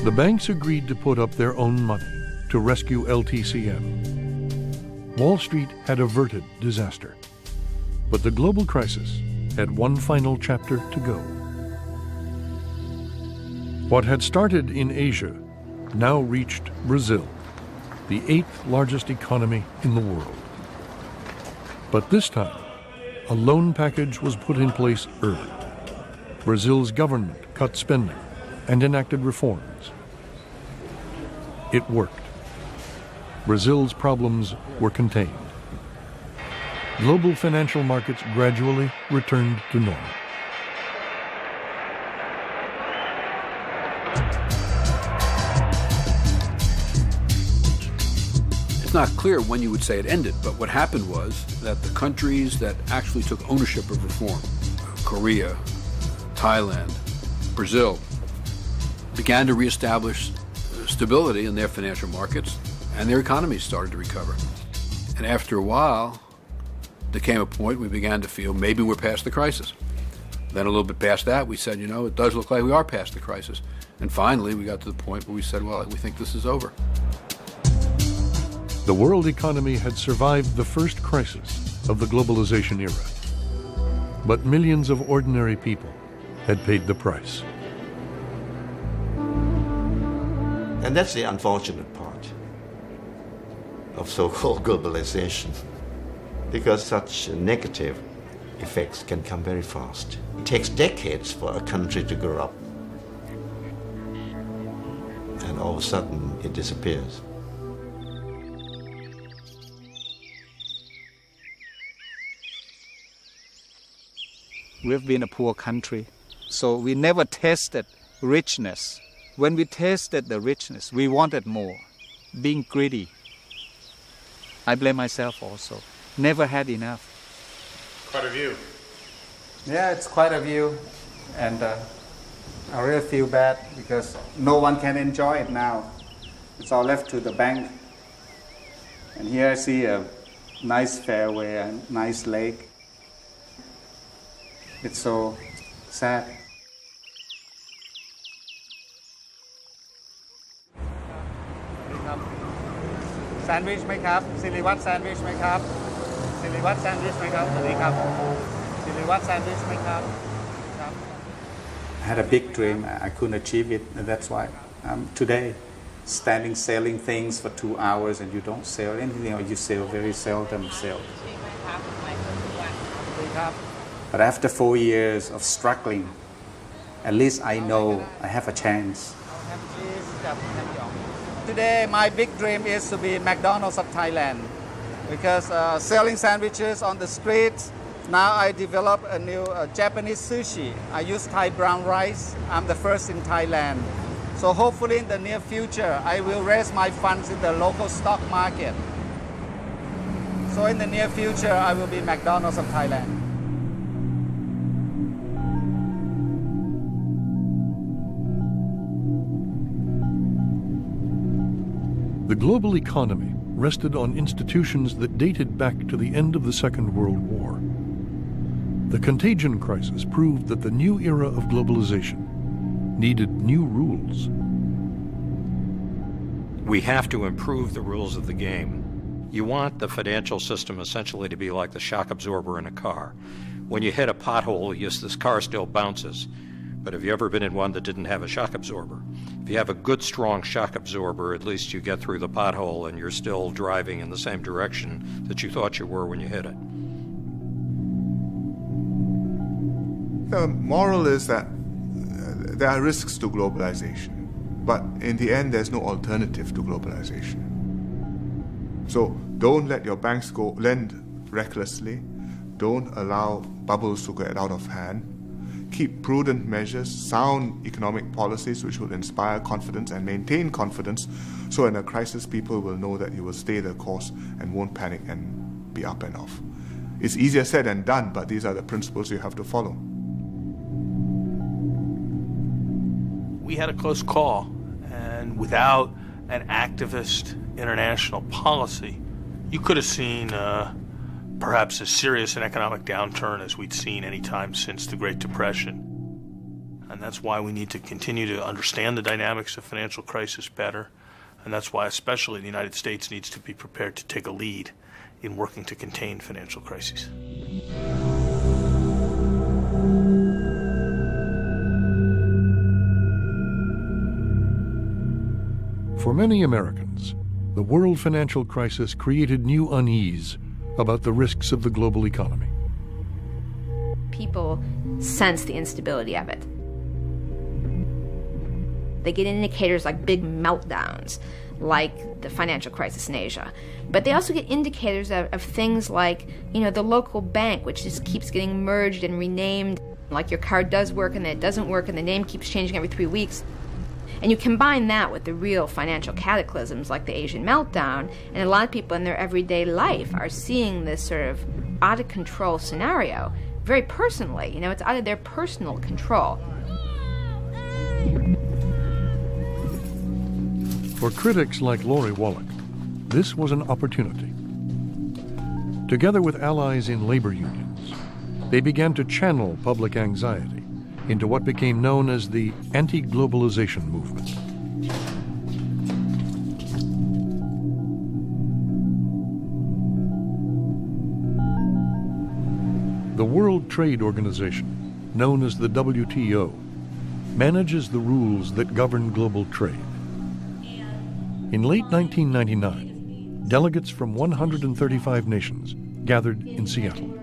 The banks agreed to put up their own money to rescue LTCM. Wall Street had averted disaster, but the global crisis had one final chapter to go. What had started in Asia now reached Brazil, the 8th largest economy in the world. But this time, a loan package was put in place early. Brazil's government cut spending and enacted reforms. It worked. Brazil's problems were contained. Global financial markets gradually returned to normal. It's not clear when you would say it ended, but what happened was that the countries that actually took ownership of reform, Korea, Thailand, Brazil, began to reestablish stability in their financial markets, and their economies started to recover. And after a while, there came a point we began to feel maybe we're past the crisis. Then a little bit past that, we said, it does look like we are past the crisis. And finally, we got to the point where we said, well, we think this is over. The world economy had survived the first crisis of the globalization era. But millions of ordinary people had paid the price. And that's the unfortunate part of so-called globalization, because such negative effects can come very fast. It takes decades for a country to grow up, and all of a sudden it disappears. We've been a poor country, so we never tasted richness. When we tasted the richness, we wanted more, being greedy. I blame myself also. Never had enough. Quite a view. Yeah, it's quite a view, and I really feel bad because no one can enjoy it now. It's all left to the bank. And here I see a nice fairway and nice lake. It's so sad. Sandwich ไหมครับศิริวัฒน์ sandwich ไหมครับศิริวัฒน์ sandwich ไหมครับสวัสดีครับศิริวัฒน์ sandwich ไหมครับ I had a big dream. I couldn't achieve it, and that's why today standing selling things for 2 hours and you don't sell anything, or you sell very seldom sell. But after 4 years of struggling, at least I know I have a chance. Today, my big dream is to be McDonald's of Thailand, because selling sandwiches on the streets, now I develop a new Japanese sushi. I use Thai brown rice. I'm the first in Thailand. So hopefully in the near future, I will raise my funds in the local stock market. So in the near future, I will be McDonald's of Thailand. The global economy rested on institutions that dated back to the end of the Second World War. The contagion crisis proved that the new era of globalization needed new rules. We have to improve the rules of the game. You want the financial system essentially to be like the shock absorber in a car. When you hit a pothole, yes, this car still bounces. But have you ever been in one that didn't have a shock absorber? If you have a good, strong shock absorber, at least you get through the pothole and you're still driving in the same direction that you thought you were when you hit it. The moral is that there are risks to globalization, but in the end, there's no alternative to globalization. So don't let your banks lend recklessly. Don't allow bubbles to get out of hand. Keep prudent measures, sound economic policies which will inspire confidence and maintain confidence, so in a crisis people will know that you will stay the course and won't panic and be up and off. It's easier said than done, but these are the principles you have to follow. We had a close call, and without an activist international policy, you could have seen perhaps as serious an economic downturn as we'd seen any time since the Great Depression. And that's why we need to continue to understand the dynamics of financial crisis better. And that's why especially the United States needs to be prepared to take a lead in working to contain financial crises. For many Americans, the world financial crisis created new unease about the risks of the global economy. People sense the instability of it. They get indicators like big meltdowns, like the financial crisis in Asia. But they also get indicators of things like, the local bank, which just keeps getting merged and renamed. Like your card does work and then it doesn't work and the name keeps changing every 3 weeks. And you combine that with the real financial cataclysms like the Asian meltdown, and a lot of people in their everyday life are seeing this sort of out-of-control scenario very personally. It's out of their personal control. For critics like Lori Wallach, this was an opportunity. Together with allies in labor unions, they began to channel public anxiety into what became known as the anti-globalization movement. The World Trade Organization, known as the WTO, manages the rules that govern global trade. In late 1999, delegates from 135 nations gathered in Seattle.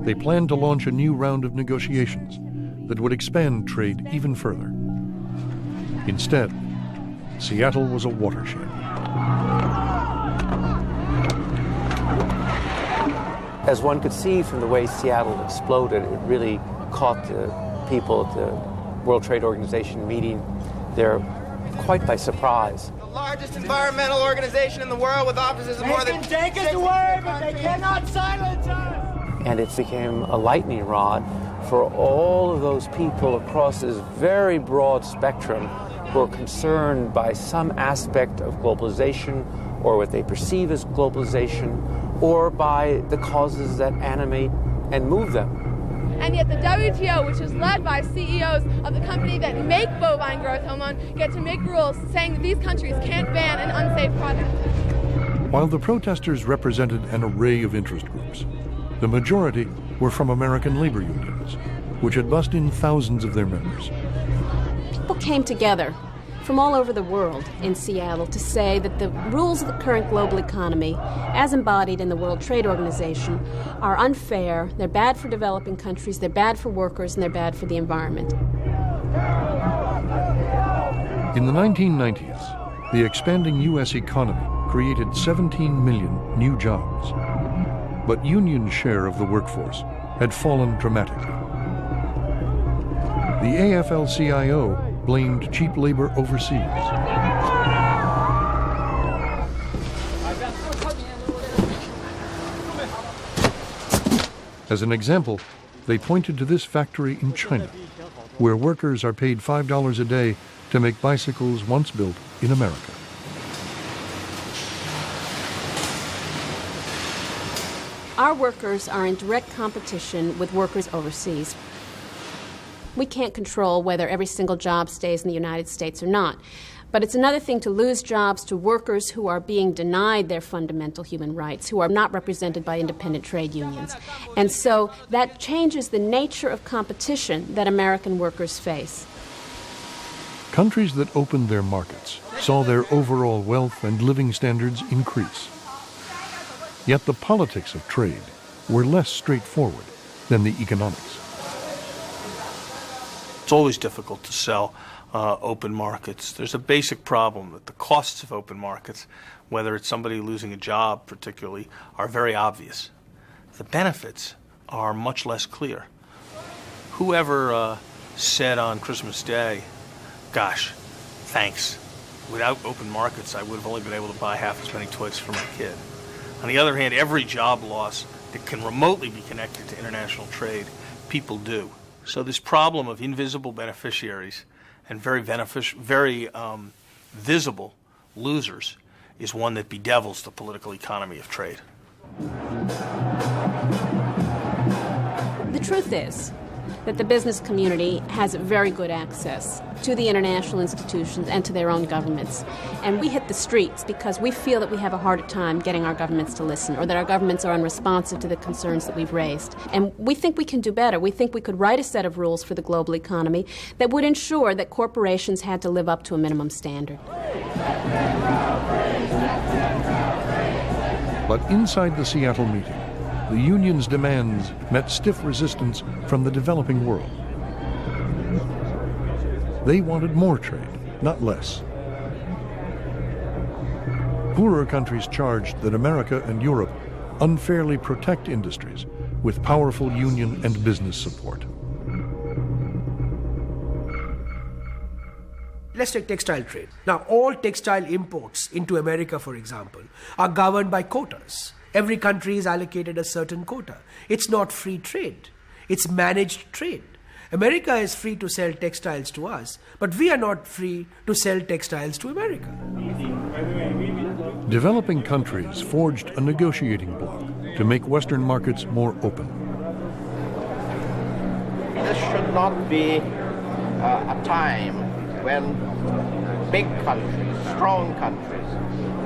They planned to launch a new round of negotiations that would expand trade even further. Instead, Seattle was a watershed. As one could see from the way Seattle exploded, it really caught the people at the World Trade Organization meeting there quite by surprise. The largest environmental organization in the world with offices of more than 60 countries. They can take us away, but they cannot silence us! And it became a lightning rod for all of those people across this very broad spectrum who are concerned by some aspect of globalization or what they perceive as globalization or by the causes that animate and move them. And yet the WTO, which is led by CEOs of the company that make bovine growth hormone, get to make rules saying that these countries can't ban an unsafe product. While the protesters represented an array of interest groups, the majority were from American labor unions, which had bussed in thousands of their members. People came together from all over the world in Seattle to say that the rules of the current global economy, as embodied in the World Trade Organization, are unfair, they're bad for developing countries, they're bad for workers, and they're bad for the environment. In the 1990s, the expanding U.S. economy created 17 million new jobs. But union share of the workforce had fallen dramatically. The AFL-CIO blamed cheap labor overseas. As an example, they pointed to this factory in China, where workers are paid $5 a day to make bicycles once built in America. Our workers are in direct competition with workers overseas. We can't control whether every single job stays in the United States or not. But it's another thing to lose jobs to workers who are being denied their fundamental human rights, who are not represented by independent trade unions. And so that changes the nature of competition that American workers face. Countries that opened their markets saw their overall wealth and living standards increase. Yet the politics of trade were less straightforward than the economics. It's always difficult to sell open markets. There's a basic problem that the costs of open markets, whether it's somebody losing a job particularly, are very obvious. The benefits are much less clear. Whoever said on Christmas Day, gosh, thanks. Without open markets, I would have only been able to buy half as many toys for my kid. On the other hand, every job loss that can remotely be connected to international trade, people do. So this problem of invisible beneficiaries and very visible losers is one that bedevils the political economy of trade. The truth is that the business community has very good access to the international institutions and to their own governments. And we hit the streets because we feel that we have a harder time getting our governments to listen, or that our governments are unresponsive to the concerns that we've raised. And we think we can do better. We think we could write a set of rules for the global economy that would ensure that corporations had to live up to a minimum standard. But inside the Seattle meeting, the union's demands met stiff resistance from the developing world. They wanted more trade, not less. Poorer countries charged that America and Europe unfairly protect industries with powerful union and business support. Let's take textile trade. Now, all textile imports into America, for example, are governed by quotas. Every country is allocated a certain quota. It's not free trade. It's managed trade. America is free to sell textiles to us, but we are not free to sell textiles to America. Developing countries forged a negotiating bloc to make Western markets more open. This should not be a time when big countries, strong countries,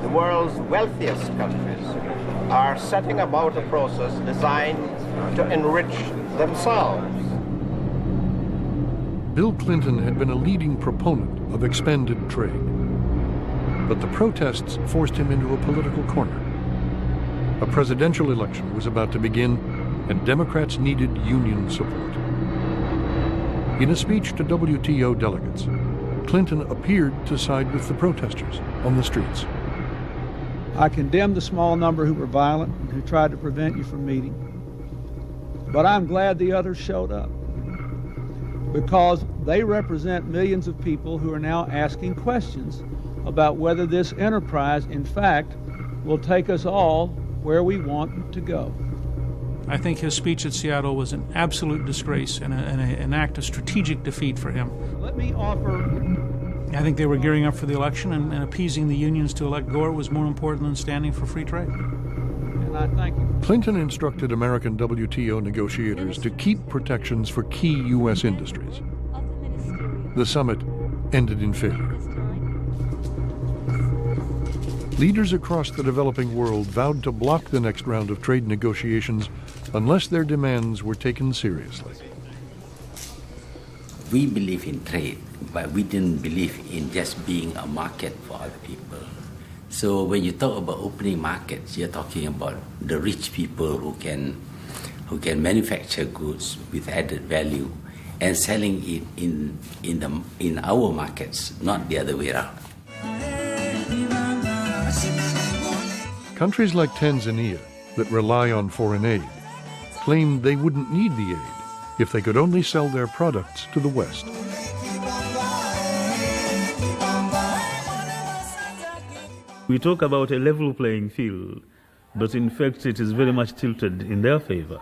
the world's wealthiest countries, are setting about a process designed to enrich themselves. Bill Clinton had been a leading proponent of expanded trade, but the protests forced him into a political corner. A presidential election was about to begin, and Democrats needed union support. In a speech to WTO delegates, Clinton appeared to side with the protesters on the streets. I condemn the small number who were violent and who tried to prevent you from meeting. But I'm glad the others showed up, because they represent millions of people who are now asking questions about whether this enterprise, in fact, will take us all where we want to go. I think his speech at Seattle was an absolute disgrace and an act of strategic defeat for him. Let me offer... I think they were gearing up for the election, and appeasing the unions to elect Gore was more important than standing for free trade. And I thank you. Clinton instructed American WTO negotiators to keep protections for key U.S. industries. The summit ended in failure. Leaders across the developing world vowed to block the next round of trade negotiations unless their demands were taken seriously. We believe in trade, but we didn't believe in just being a market for other people. So when you talk about opening markets, you're talking about the rich people who can manufacture goods with added value and selling it in our markets, not the other way around. Countries like Tanzania, that rely on foreign aid, claimed they wouldn't need the aid if they could only sell their products to the West. We talk about a level playing field, but in fact it is very much tilted in their favor.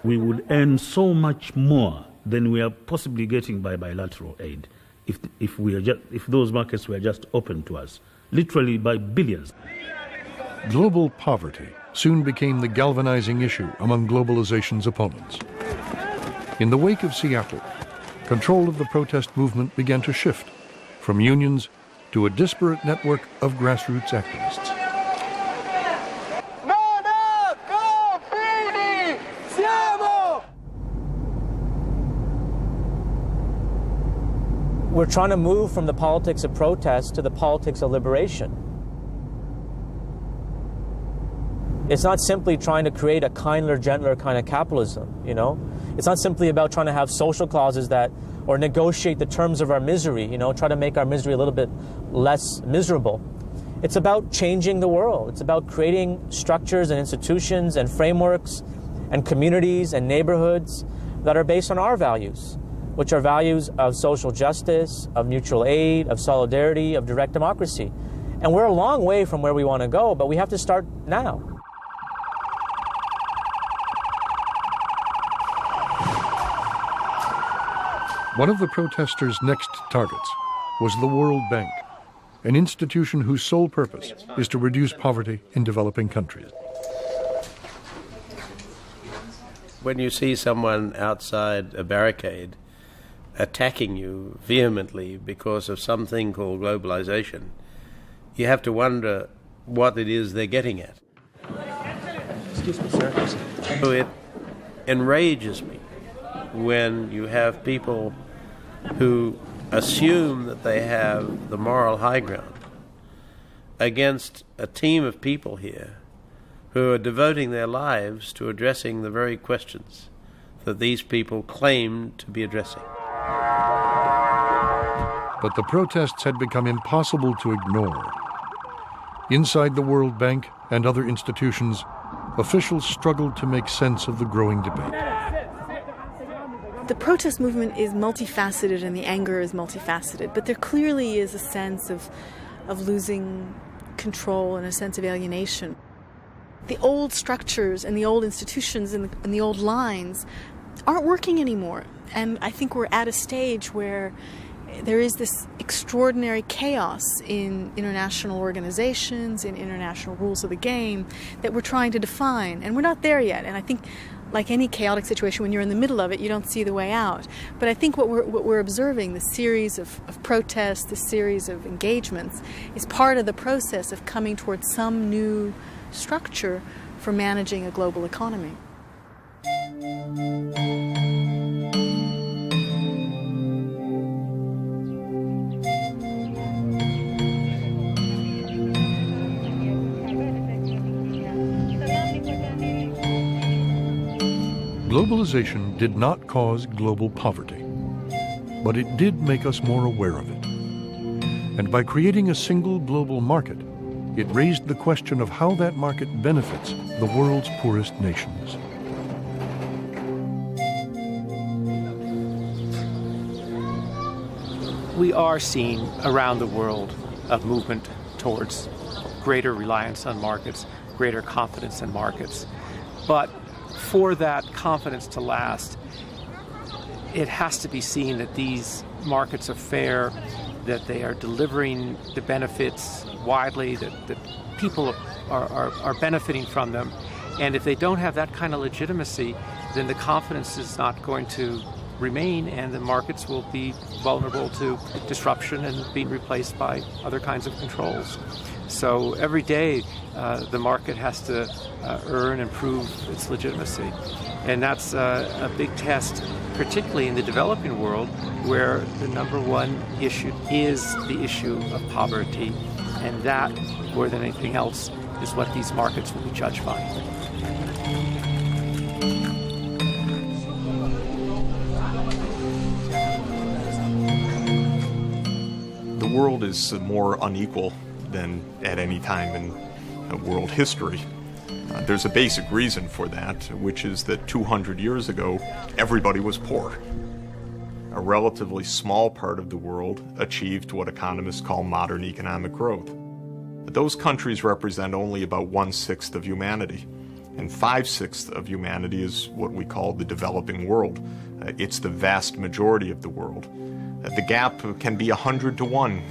We would earn so much more than we are possibly getting by bilateral aid if those markets were just open to us, literally by billions. Global poverty soon became the galvanizing issue among globalization's opponents. In the wake of Seattle, control of the protest movement began to shift from unions to a disparate network of grassroots activists. We're trying to move from the politics of protest to the politics of liberation. It's not simply trying to create a kinder, gentler kind of capitalism, you know? It's not simply about trying to have social clauses or negotiate the terms of our misery, you know, try to make our misery a little bit less miserable. It's about changing the world. It's about creating structures and institutions and frameworks and communities and neighborhoods that are based on our values, which are values of social justice, of mutual aid, of solidarity, of direct democracy. And we're a long way from where we want to go, but we have to start now. One of the protesters' next targets was the World Bank, an institution whose sole purpose is to reduce poverty in developing countries. When you see someone outside a barricade attacking you vehemently because of something called globalization, you have to wonder what it is they're getting at. Excuse me, sir. So it enrages me when you have people who assume that they have the moral high ground against a team of people here who are devoting their lives to addressing the very questions that these people claim to be addressing. But the protests had become impossible to ignore. Inside the World Bank and other institutions, officials struggled to make sense of the growing debate. The protest movement is multifaceted and the anger is multifaceted, but there clearly is a sense of losing control and a sense of alienation. The old structures and the old institutions and the old lines aren't working anymore. And I think we're at a stage where there is this extraordinary chaos in international organizations, in international rules of the game that we're trying to define. And we're not there yet. And I think, like any chaotic situation, when you're in the middle of it, you don't see the way out. But I think what we're observing, the series of protests, the series of engagements, is part of the process of coming towards some new structure for managing a global economy. Globalization did not cause global poverty, but it did make us more aware of it. And by creating a single global market, it raised the question of how that market benefits the world's poorest nations. We are seeing around the world a movement towards greater reliance on markets, greater confidence in markets. But for that confidence to last, it has to be seen that these markets are fair, that they are delivering the benefits widely, that people are benefiting from them. And if they don't have that kind of legitimacy, then the confidence is not going to remain, and the markets will be vulnerable to disruption and being replaced by other kinds of controls. So every day, the market has to earn and prove its legitimacy. And that's a big test, particularly in the developing world, where the number one issue is the issue of poverty. And that, more than anything else, is what these markets will be judged by. The world is more unequal than at any time in world history. There's a basic reason for that, which is that 200 years ago, everybody was poor. A relatively small part of the world achieved what economists call modern economic growth. But those countries represent only about 1/6 of humanity, and 5/6 of humanity is what we call the developing world. It's the vast majority of the world. The gap can be 100 to 1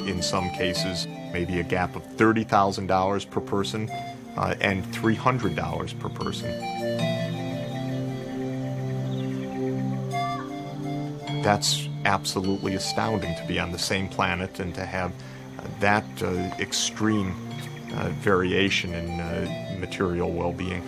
in some cases, maybe a gap of $30,000 per person and $300 per person. That's absolutely astounding, to be on the same planet and to have that extreme variation in material well-being.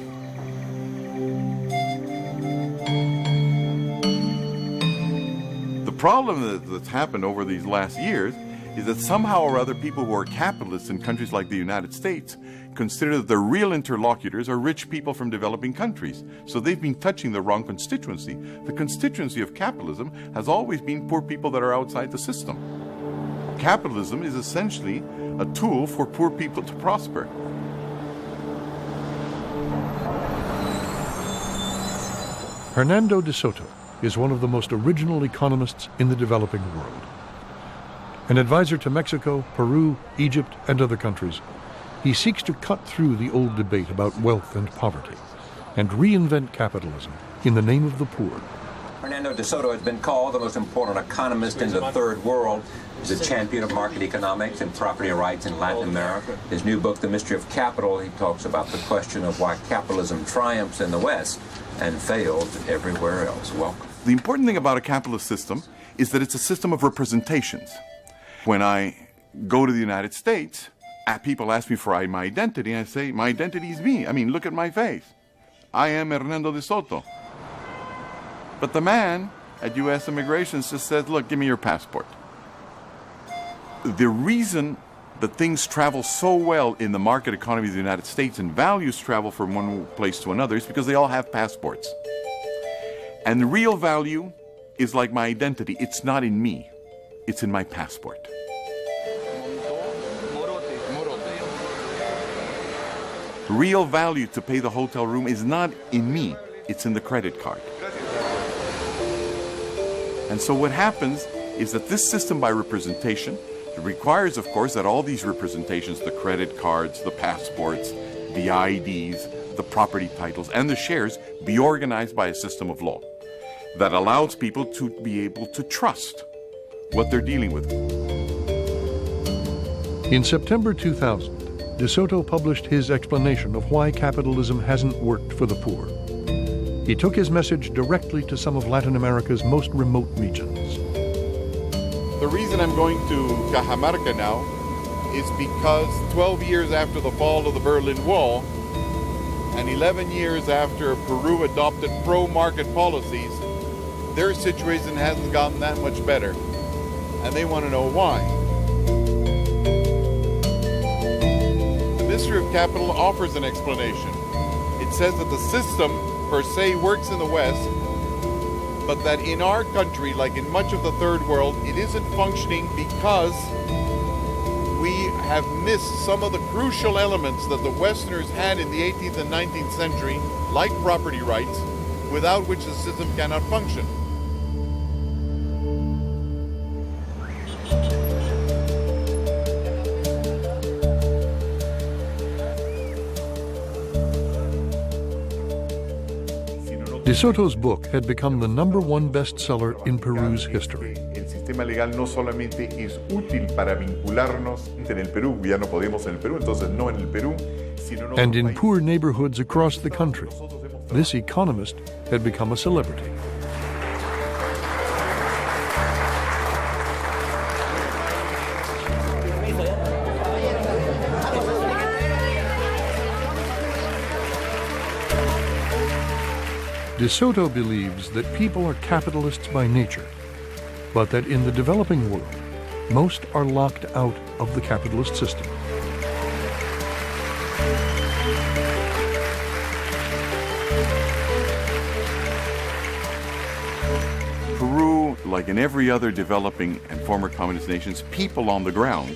The problem that's happened over these last years is that somehow or other people who are capitalists in countries like the United States consider that the real interlocutors are rich people from developing countries. So they've been touching the wrong constituency. The constituency of capitalism has always been poor people that are outside the system. Capitalism is essentially a tool for poor people to prosper. Hernando de Soto is one of the most original economists in the developing world. An advisor to Mexico, Peru, Egypt, and other countries, he seeks to cut through the old debate about wealth and poverty and reinvent capitalism in the name of the poor. Hernando de Soto has been called the most important economist in the third world. He's a champion of market economics and property rights in Latin America. His new book, The Mystery of Capital, he talks about the question of why capitalism triumphs in the West and fails everywhere else. Welcome. The important thing about a capitalist system is that it's a system of representations. When I go to the United States, people ask me for my identity, and I say, my identity is me. I mean, look at my face. I am Hernando de Soto. But the man at U.S. Immigration just says, look, give me your passport. The reason that things travel so well in the market economy of the United States and values travel from one place to another is because they all have passports. And the real value is like my identity. It's not in me. It's in my passport. Real value to pay the hotel room is not in me. It's in the credit card. And so what happens is that this system by representation requires, of course, that all these representations, the credit cards, the passports, the IDs, the property titles, and the shares be organized by a system of law that allows people to be able to trust what they're dealing with. In September 2000, De Soto published his explanation of why capitalism hasn't worked for the poor. He took his message directly to some of Latin America's most remote regions. The reason I'm going to Cajamarca now is because 12 years after the fall of the Berlin Wall and 11 years after Peru adopted pro-market policies, their situation hasn't gotten that much better, and they want to know why. The Mystery of Capital offers an explanation. It says that the system per se works in the West, but that in our country, like in much of the third world, it isn't functioning because we have missed some of the crucial elements that the Westerners had in the 18th and 19th century, like property rights, without which the system cannot function. De Soto's book had become the #1 bestseller in Peru's history. El sistema legal no solamente es útil para vincularnos en el Perú, ya no podemos en el Perú, entonces no en el Perú, sino en and in poor neighborhoods across the country. This economist had become a celebrity. De Soto believes that people are capitalists by nature, but that in the developing world, most are locked out of the capitalist system. Peru, like in every other developing and former communist nations, people on the ground,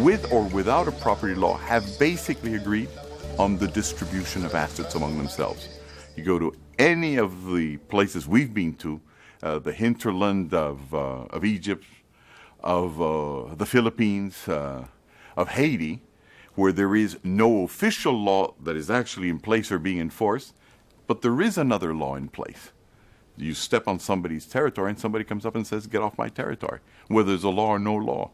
with or without a property law, have basically agreed on the distribution of assets among themselves. You go to any of the places we've been to, the hinterland of Egypt, of the Philippines, of Haiti, where there is no official law that is actually in place or being enforced, but there is another law in place. You step on somebody's territory and somebody comes up and says, get off my territory, whether there's a law or no law.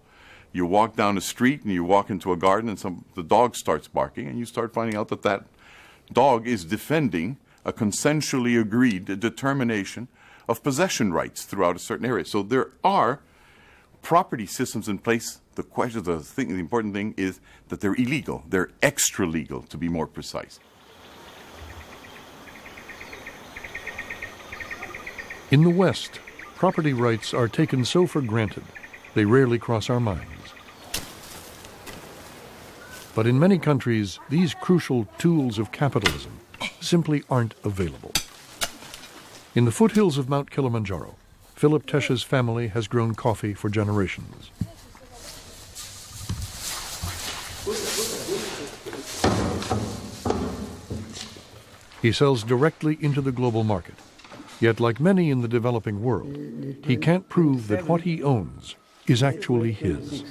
You walk down the street and you walk into a garden and the dog starts barking, and you start finding out that that dog is defending a consensually agreed determination of possession rights throughout a certain area. So there are property systems in place. The important thing is that they're illegal. They're extra legal, to be more precise. In the West, property rights are taken so for granted, they rarely cross our minds. But in many countries, these crucial tools of capitalism simply aren't available. In the foothills of Mount Kilimanjaro, Philip Tesch's family has grown coffee for generations. He sells directly into the global market. Yet, like many in the developing world, he can't prove that what he owns is actually his.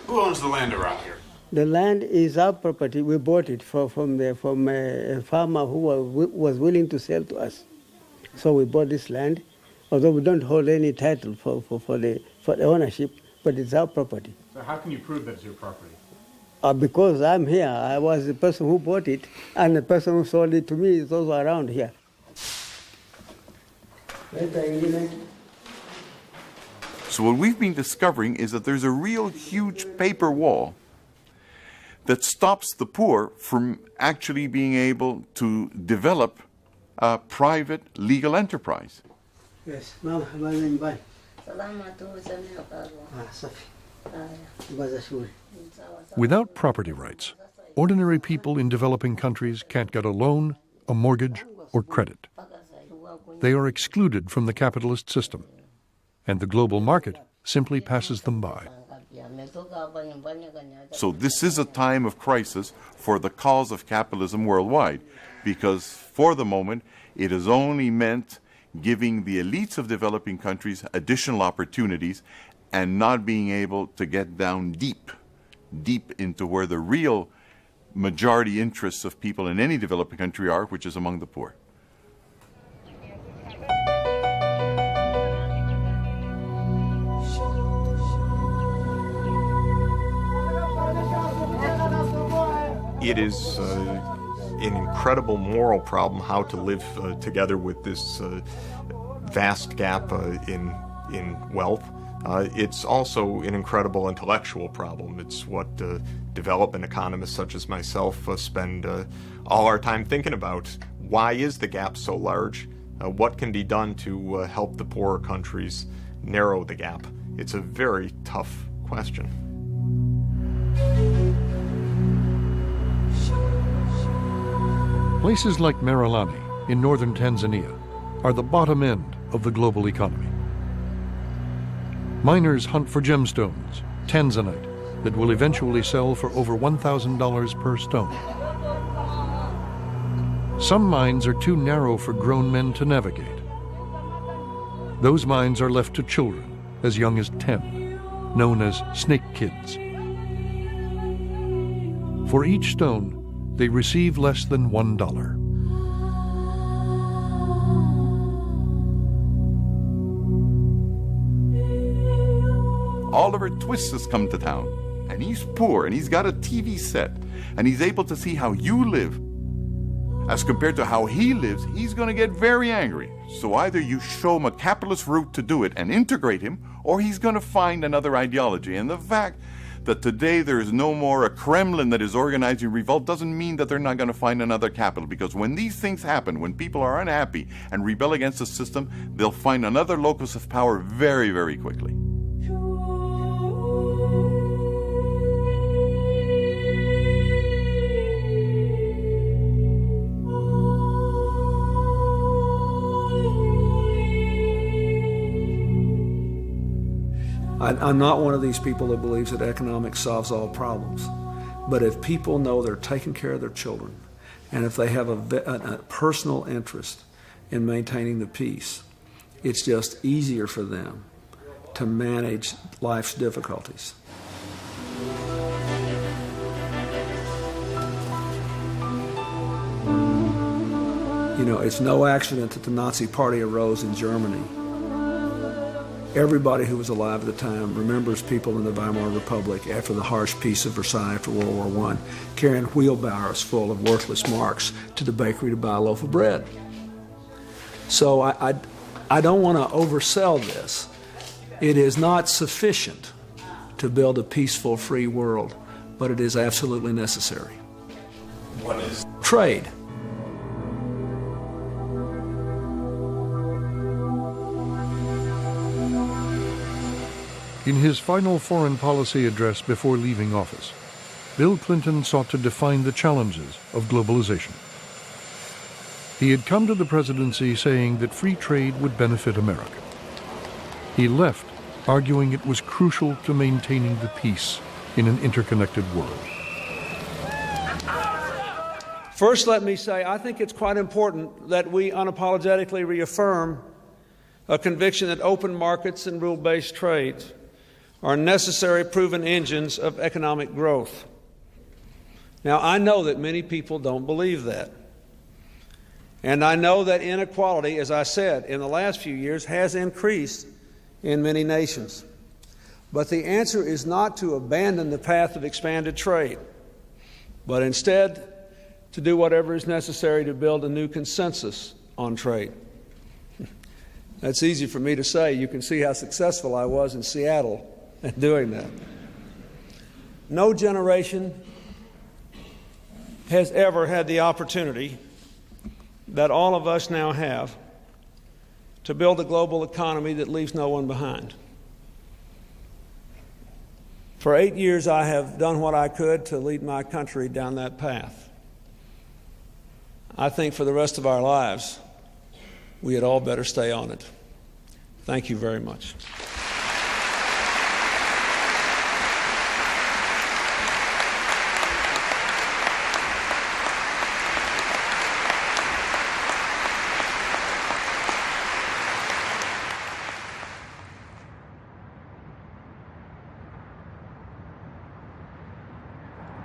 Who owns the land around here? The land is our property. We bought it from a farmer who was willing to sell to us. So we bought this land, although we don't hold any title for the ownership, but it's our property. So how can you prove that it's your property? Because I'm here. I was the person who bought it, and the person who sold it to me is also around here. So what we've been discovering is that there's a real huge paper wall that stops the poor from actually being able to develop a private legal enterprise. Yes. Without property rights, ordinary people in developing countries can't get a loan, a mortgage, or credit. They are excluded from the capitalist system, and the global market simply passes them by. So this is a time of crisis for the cause of capitalism worldwide, because for the moment it has only meant giving the elites of developing countries additional opportunities and not being able to get down deep into where the real majority interests of people in any developing country are, which is among the poor. It is an incredible moral problem how to live together with this vast gap in wealth. It's also an incredible intellectual problem. It's what development economists such as myself spend all our time thinking about. Why is the gap so large? What can be done to help the poorer countries narrow the gap? It's a very tough question. Places like Merelani in northern Tanzania are the bottom end of the global economy. Miners hunt for gemstones, tanzanite, that will eventually sell for over $1,000 per stone. Some mines are too narrow for grown men to navigate. Those mines are left to children as young as 10, known as snake kids. For each stone, they receive less than $1. Oliver Twist has come to town, and he's poor, and he's got a TV set, and he's able to see how you live. As compared to how he lives, he's going to get very angry. So either you show him a capitalist route to do it and integrate him, or he's going to find another ideology. And the fact that today there is no more a Kremlin that is organizing revolt doesn't mean that they're not going to find another capital, because when these things happen, when people are unhappy and rebel against the system, they'll find another locus of power very, very quickly. I'm not one of these people that believes that economics solves all problems. But if people know they're taking care of their children, and if they have a personal interest in maintaining the peace, it's just easier for them to manage life's difficulties. You know, it's no accident that the Nazi Party arose in Germany. Everybody who was alive at the time remembers people in the Weimar Republic after the harsh peace of Versailles after World War I, carrying wheelbarrows full of worthless marks to the bakery to buy a loaf of bread. So I don't want to oversell this. It is not sufficient to build a peaceful, free world, but it is absolutely necessary. What is? Trade. In his final foreign policy address before leaving office, Bill Clinton sought to define the challenges of globalization. He had come to the presidency saying that free trade would benefit America. He left arguing it was crucial to maintaining the peace in an interconnected world. First, let me say, I think it's quite important that we unapologetically reaffirm a conviction that open markets and rule-based trades are necessary, proven engines of economic growth. Now, I know that many people don't believe that. And I know that inequality, as I said, in the last few years has increased in many nations. But the answer is not to abandon the path of expanded trade, but instead to do whatever is necessary to build a new consensus on trade. That's easy for me to say. You can see how successful I was in Seattle at doing that. No generation has ever had the opportunity that all of us now have to build a global economy that leaves no one behind. For 8 years, I have done what I could to lead my country down that path. I think for the rest of our lives, we had all better stay on it. Thank you very much.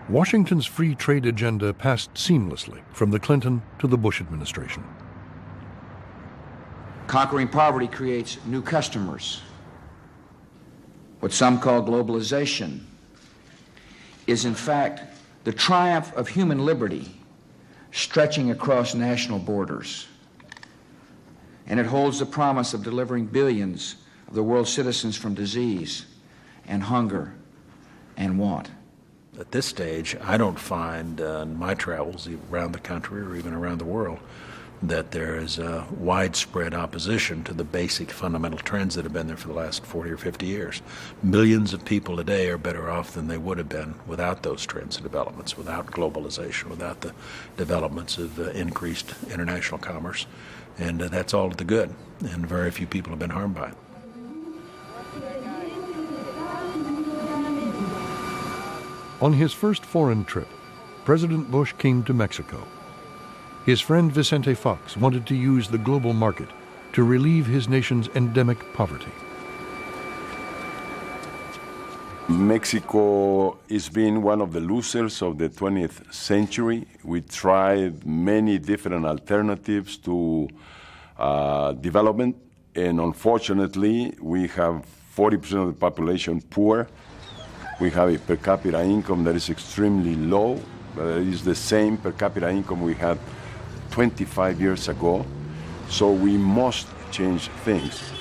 Washington's free trade agenda passed seamlessly from the Clinton to the Bush administration. Conquering poverty creates new customers. What some call globalization is in fact the triumph of human liberty stretching across national borders. And it holds the promise of delivering billions of the world's citizens from disease and hunger and want. At this stage, I don't find in my travels around the country or even around the world that there is a widespread opposition to the basic fundamental trends that have been there for the last 40 or 50 years. Millions of people today are better off than they would have been without those trends and developments, without globalization, without the developments of increased international commerce. And that's all to the good, and very few people have been harmed by it. On his first foreign trip, President Bush came to Mexico. His friend Vicente Fox wanted to use the global market to relieve his nation's endemic poverty. Mexico is being one of the losers of the 20th century. We tried many different alternatives to development, and unfortunately, we have 40% of the population poor. We have a per capita income that is extremely low. It is the same per capita income we had 25 years ago. So we must change things.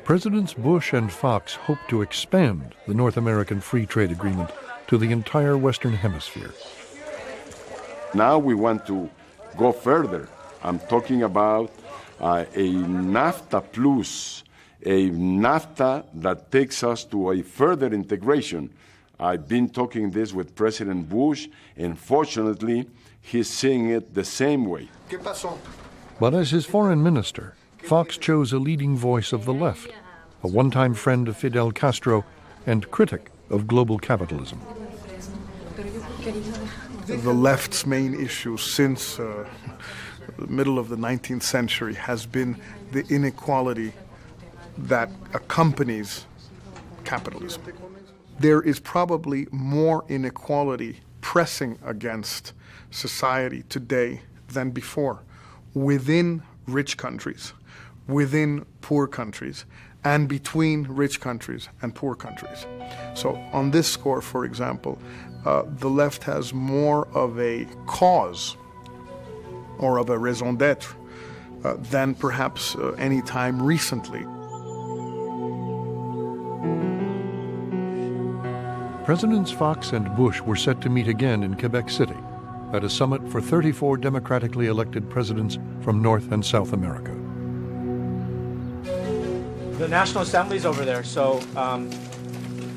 Presidents Bush and Fox hope to expand the North American Free Trade Agreement to the entire Western Hemisphere. Now we want to go further. I'm talking about a NAFTA plus, a NAFTA that takes us to a further integration. I've been talking this with President Bush, and fortunately, he's seeing it the same way. But as his foreign minister, Fox chose a leading voice of the left, a one-time friend of Fidel Castro and critic of global capitalism. The left's main issue since the middle of the 19th century has been the inequality that accompanies capitalism. There is probably more inequality pressing against society today than before, within rich countries, within poor countries, and between rich countries and poor countries. So on this score, for example, the left has more of a cause or of a raison d'etre than perhaps any time recently. Presidents Fox and Bush were set to meet again in Quebec City at a summit for 34 democratically elected presidents from North and South America. The National Assembly's over there, so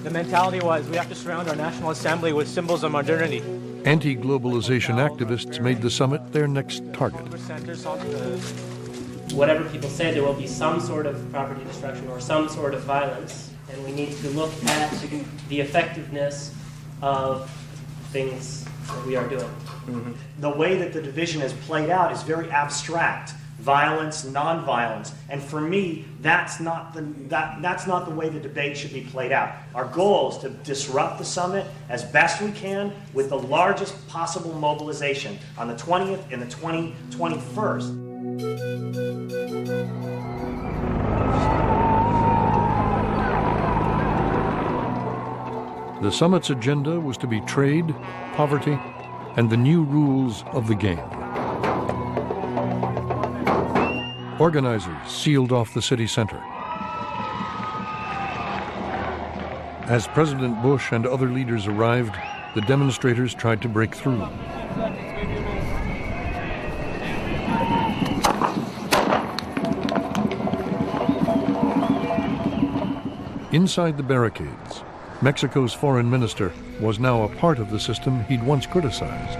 the mentality was we have to surround our National Assembly with symbols of modernity. Anti-globalization activists made the summit their next target. Whatever people say, there will be some sort of property destruction or some sort of violence, and we need to look at the effectiveness of things that we are doing. The way that the division has played out is very abstract. violence, nonviolence. And for me, that's not the way the debate should be played out. Our goal is to disrupt the summit as best we can with the largest possible mobilization on the 20th and the 21st. The summit's agenda was to be trade, poverty, and the new rules of the game. Organizers sealed off the city center. As President Bush and other leaders arrived, the demonstrators tried to break through. Inside the barricades, Mexico's foreign minister was now a part of the system he'd once criticized.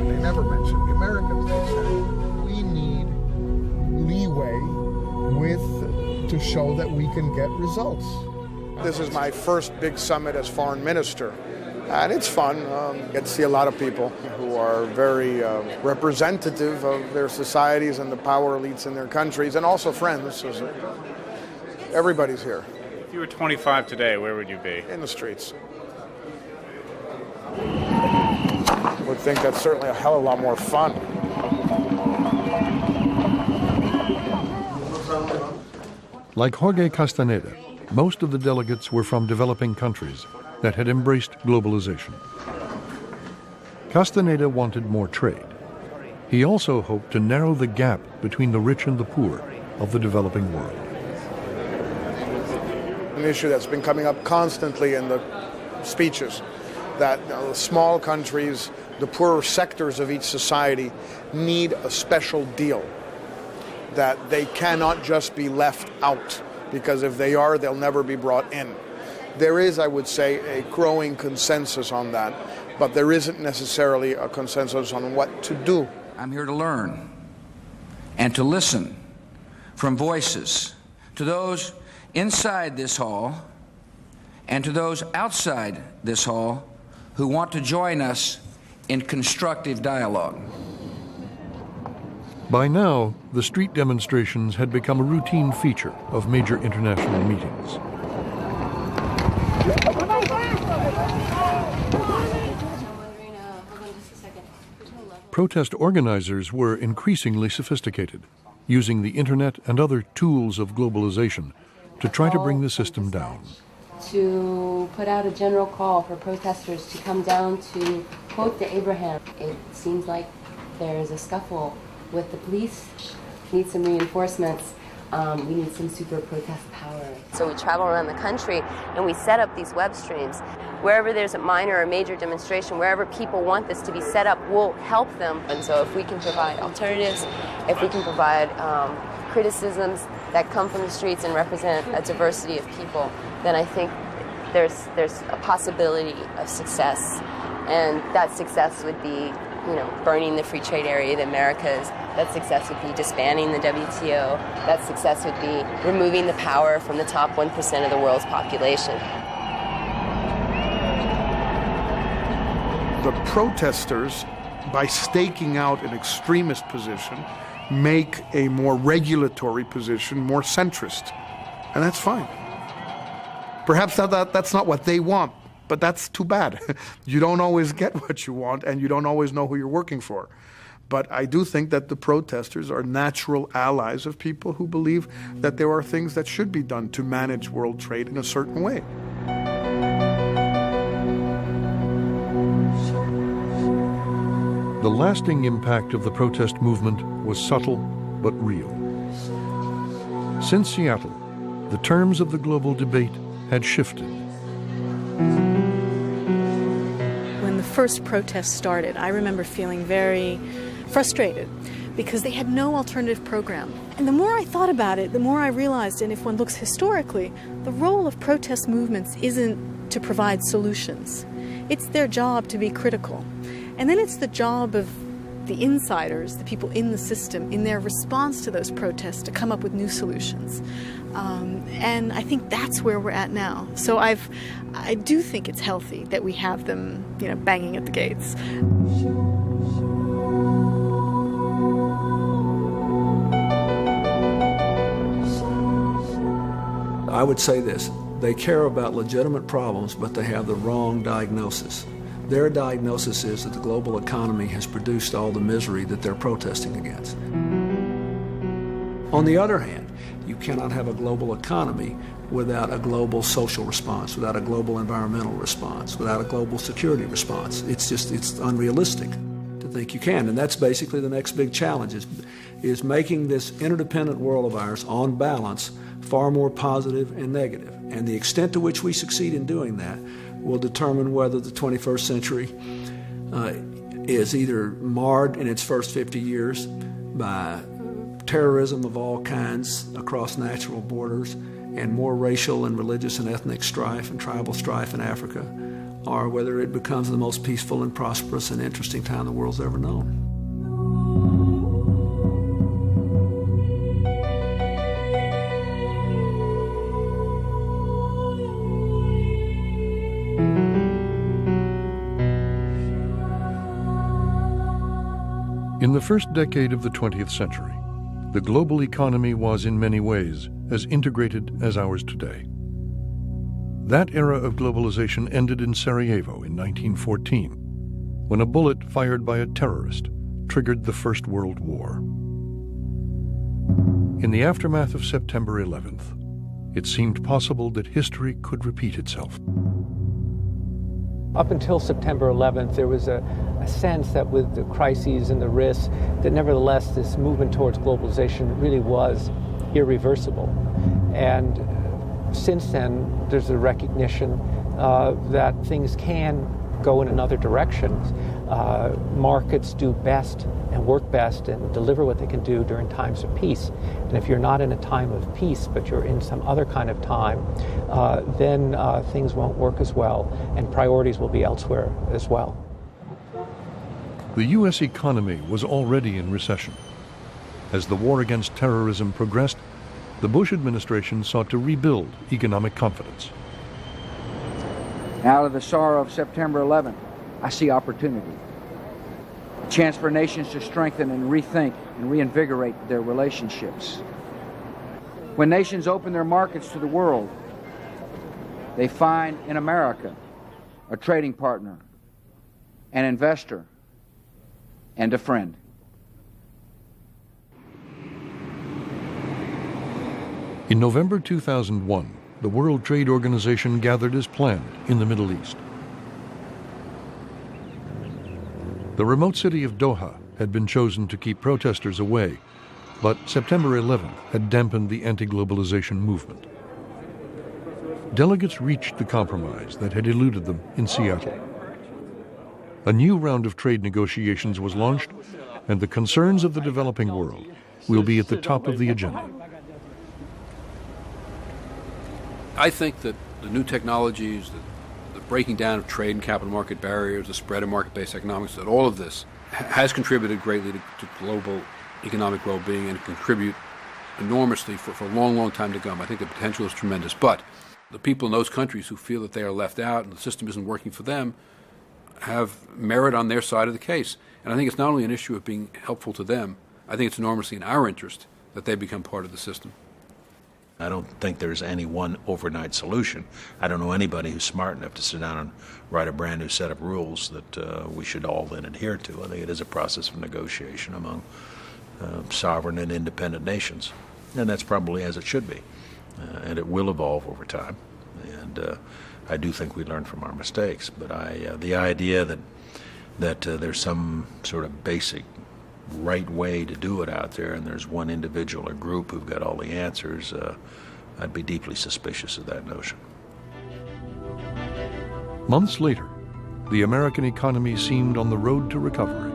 They never mentioned the Americans. They said, we need leeway to show that we can get results. This is my first big summit as foreign minister, and it's fun. Get to see a lot of people who are very representative of their societies and the power elites in their countries, and also friends. Everybody's here. If you were 25 today, where would you be? In the streets. I would think that's certainly a hell of a lot more fun. Like Jorge Castaneda, most of the delegates were from developing countries that had embraced globalization. Castaneda wanted more trade. He also hoped to narrow the gap between the rich and the poor of the developing world. An issue that's been coming up constantly in the speeches, that small countries, the poorer sectors of each society need a special deal, that they cannot just be left out, because if they are, they'll never be brought in. There is, I would say, a growing consensus on that, but there isn't necessarily a consensus on what to do. I'm here to learn and to listen from voices, to those inside this hall and to those outside this hall who want to join us in constructive dialogue. By now, the street demonstrations had become a routine feature of major international meetings. Protest organizers were increasingly sophisticated, using the internet and other tools of globalization to try to bring the system down. To put out a general call for protesters to come down to quote the Abraham. It seems like there is a scuffle with the police. We need some reinforcements. We need some super protest power. So we travel around the country and we set up these web streams. Wherever there's a minor or major demonstration, wherever people want this to be set up, we'll help them. And so if we can provide alternatives, if we can provide criticisms that come from the streets and represent a diversity of people, then I think there's a possibility of success. And that success would be, burning the free trade area of the Americas. That success would be disbanding the WTO. That success would be removing the power from the top 1% of the world's population. The protesters, by staking out an extremist position, make a more regulatory position more centrist. And that's fine. Perhaps that's not what they want, but that's too bad. You don't always get what you want, and you don't always know who you're working for. But I do think that the protesters are natural allies of people who believe that there are things that should be done to manage world trade in a certain way. The lasting impact of the protest movement was subtle but real. Since Seattle, the terms of the global debate had shifted. When the first protests started, I remember feeling very frustrated because they had no alternative program. And the more I thought about it, the more I realized, and if one looks historically, the role of protest movements isn't to provide solutions. It's their job to be critical. And then it's the job of the insiders, the people in the system, in their response to those protests, to come up with new solutions. And I think that's where we're at now. So I do think it's healthy that we have them, banging at the gates. I would say this: they care about legitimate problems, but they have the wrong diagnosis. Their diagnosis is that the global economy has produced all the misery that they're protesting against. On the other hand, you cannot have a global economy without a global social response, without a global environmental response, without a global security response. It's unrealistic to think you can, and that's basically the next big challenge, is making this interdependent world of ours, on balance, far more positive and negative. And the extent to which we succeed in doing that will determine whether the 21st century is either marred in its first 50 years by terrorism of all kinds across natural borders and more racial and religious and ethnic strife and tribal strife in Africa, or whether it becomes the most peaceful and prosperous and interesting time the world's ever known. In the first decade of the 20th century, the global economy was in many ways as integrated as ours today. That era of globalization ended in Sarajevo in 1914, when a bullet fired by a terrorist triggered the First World War. In the aftermath of September 11th, it seemed possible that history could repeat itself. Up until September 11th, there was a sense that with the crises and the risks, that nevertheless this movement towards globalization really was irreversible. And since then, there's a recognition that things can go in another direction. Markets do best and work best and deliver what they can do during times of peace. And if you're not in a time of peace, but you're in some other kind of time, then things won't work as well, and priorities will be elsewhere as well. The U.S. economy was already in recession. As the war against terrorism progressed, the Bush administration sought to rebuild economic confidence. Out of the sorrow of September 11th, I see opportunity. A chance for nations to strengthen and rethink and reinvigorate their relationships. When nations open their markets to the world, they find in America a trading partner, an investor, and a friend. In November 2001, the World Trade Organization gathered as planned in the Middle East. The remote city of Doha had been chosen to keep protesters away, but September 11th had dampened the anti-globalization movement. Delegates reached the compromise that had eluded them in Seattle. A new round of trade negotiations was launched, and the concerns of the developing world will be at the top of the agenda. I think that the new technologies, the breaking down of trade and capital market barriers, the spread of market-based economics, that all of this has contributed greatly to global economic well-being and contribute enormously for a long, long time to come. I think the potential is tremendous. But the people in those countries who feel that they are left out and the system isn't working for them have merit on their side of the case. And I think it's not only an issue of being helpful to them, I think it's enormously in our interest that they become part of the system. I don't think there's any one overnight solution. I don't know anybody who's smart enough to sit down and write a brand new set of rules that we should all then adhere to. I think it is a process of negotiation among sovereign and independent nations. And that's probably as it should be. And it will evolve over time. And I do think we learn from our mistakes. But the idea that there's some sort of basic right way to do it out there and there's one individual or group who've got all the answers, I'd be deeply suspicious of that notion. Months later, the American economy seemed on the road to recovery.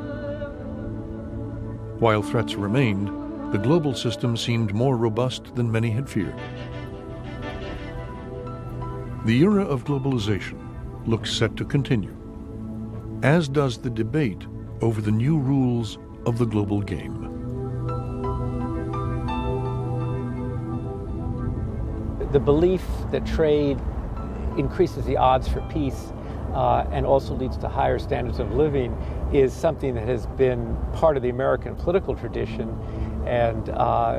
While threats remained, the global system seemed more robust than many had feared. The era of globalization looks set to continue, as does the debate over the new rules of the global game. The belief that trade increases the odds for peace and also leads to higher standards of living is something that has been part of the American political tradition And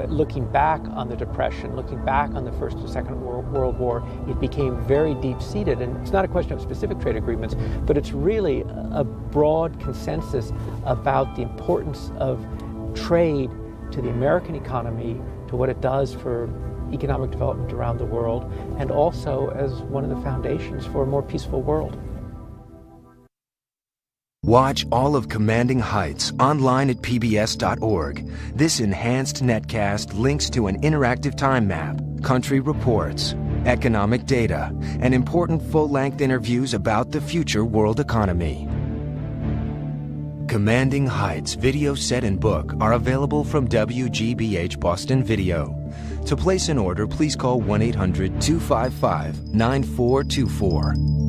looking back on the Depression, looking back on the First and Second World War, it became very deep-seated. And it's not a question of specific trade agreements, but it's really a broad consensus about the importance of trade to the American economy, to what it does for economic development around the world, and also as one of the foundations for a more peaceful world. Watch all of Commanding Heights online at pbs.org. This enhanced netcast links to an interactive time map, country reports, economic data, and important full-length interviews about the future world economy. Commanding Heights video set and book are available from WGBH Boston Video. To place an order, please call 1-800-255-9424.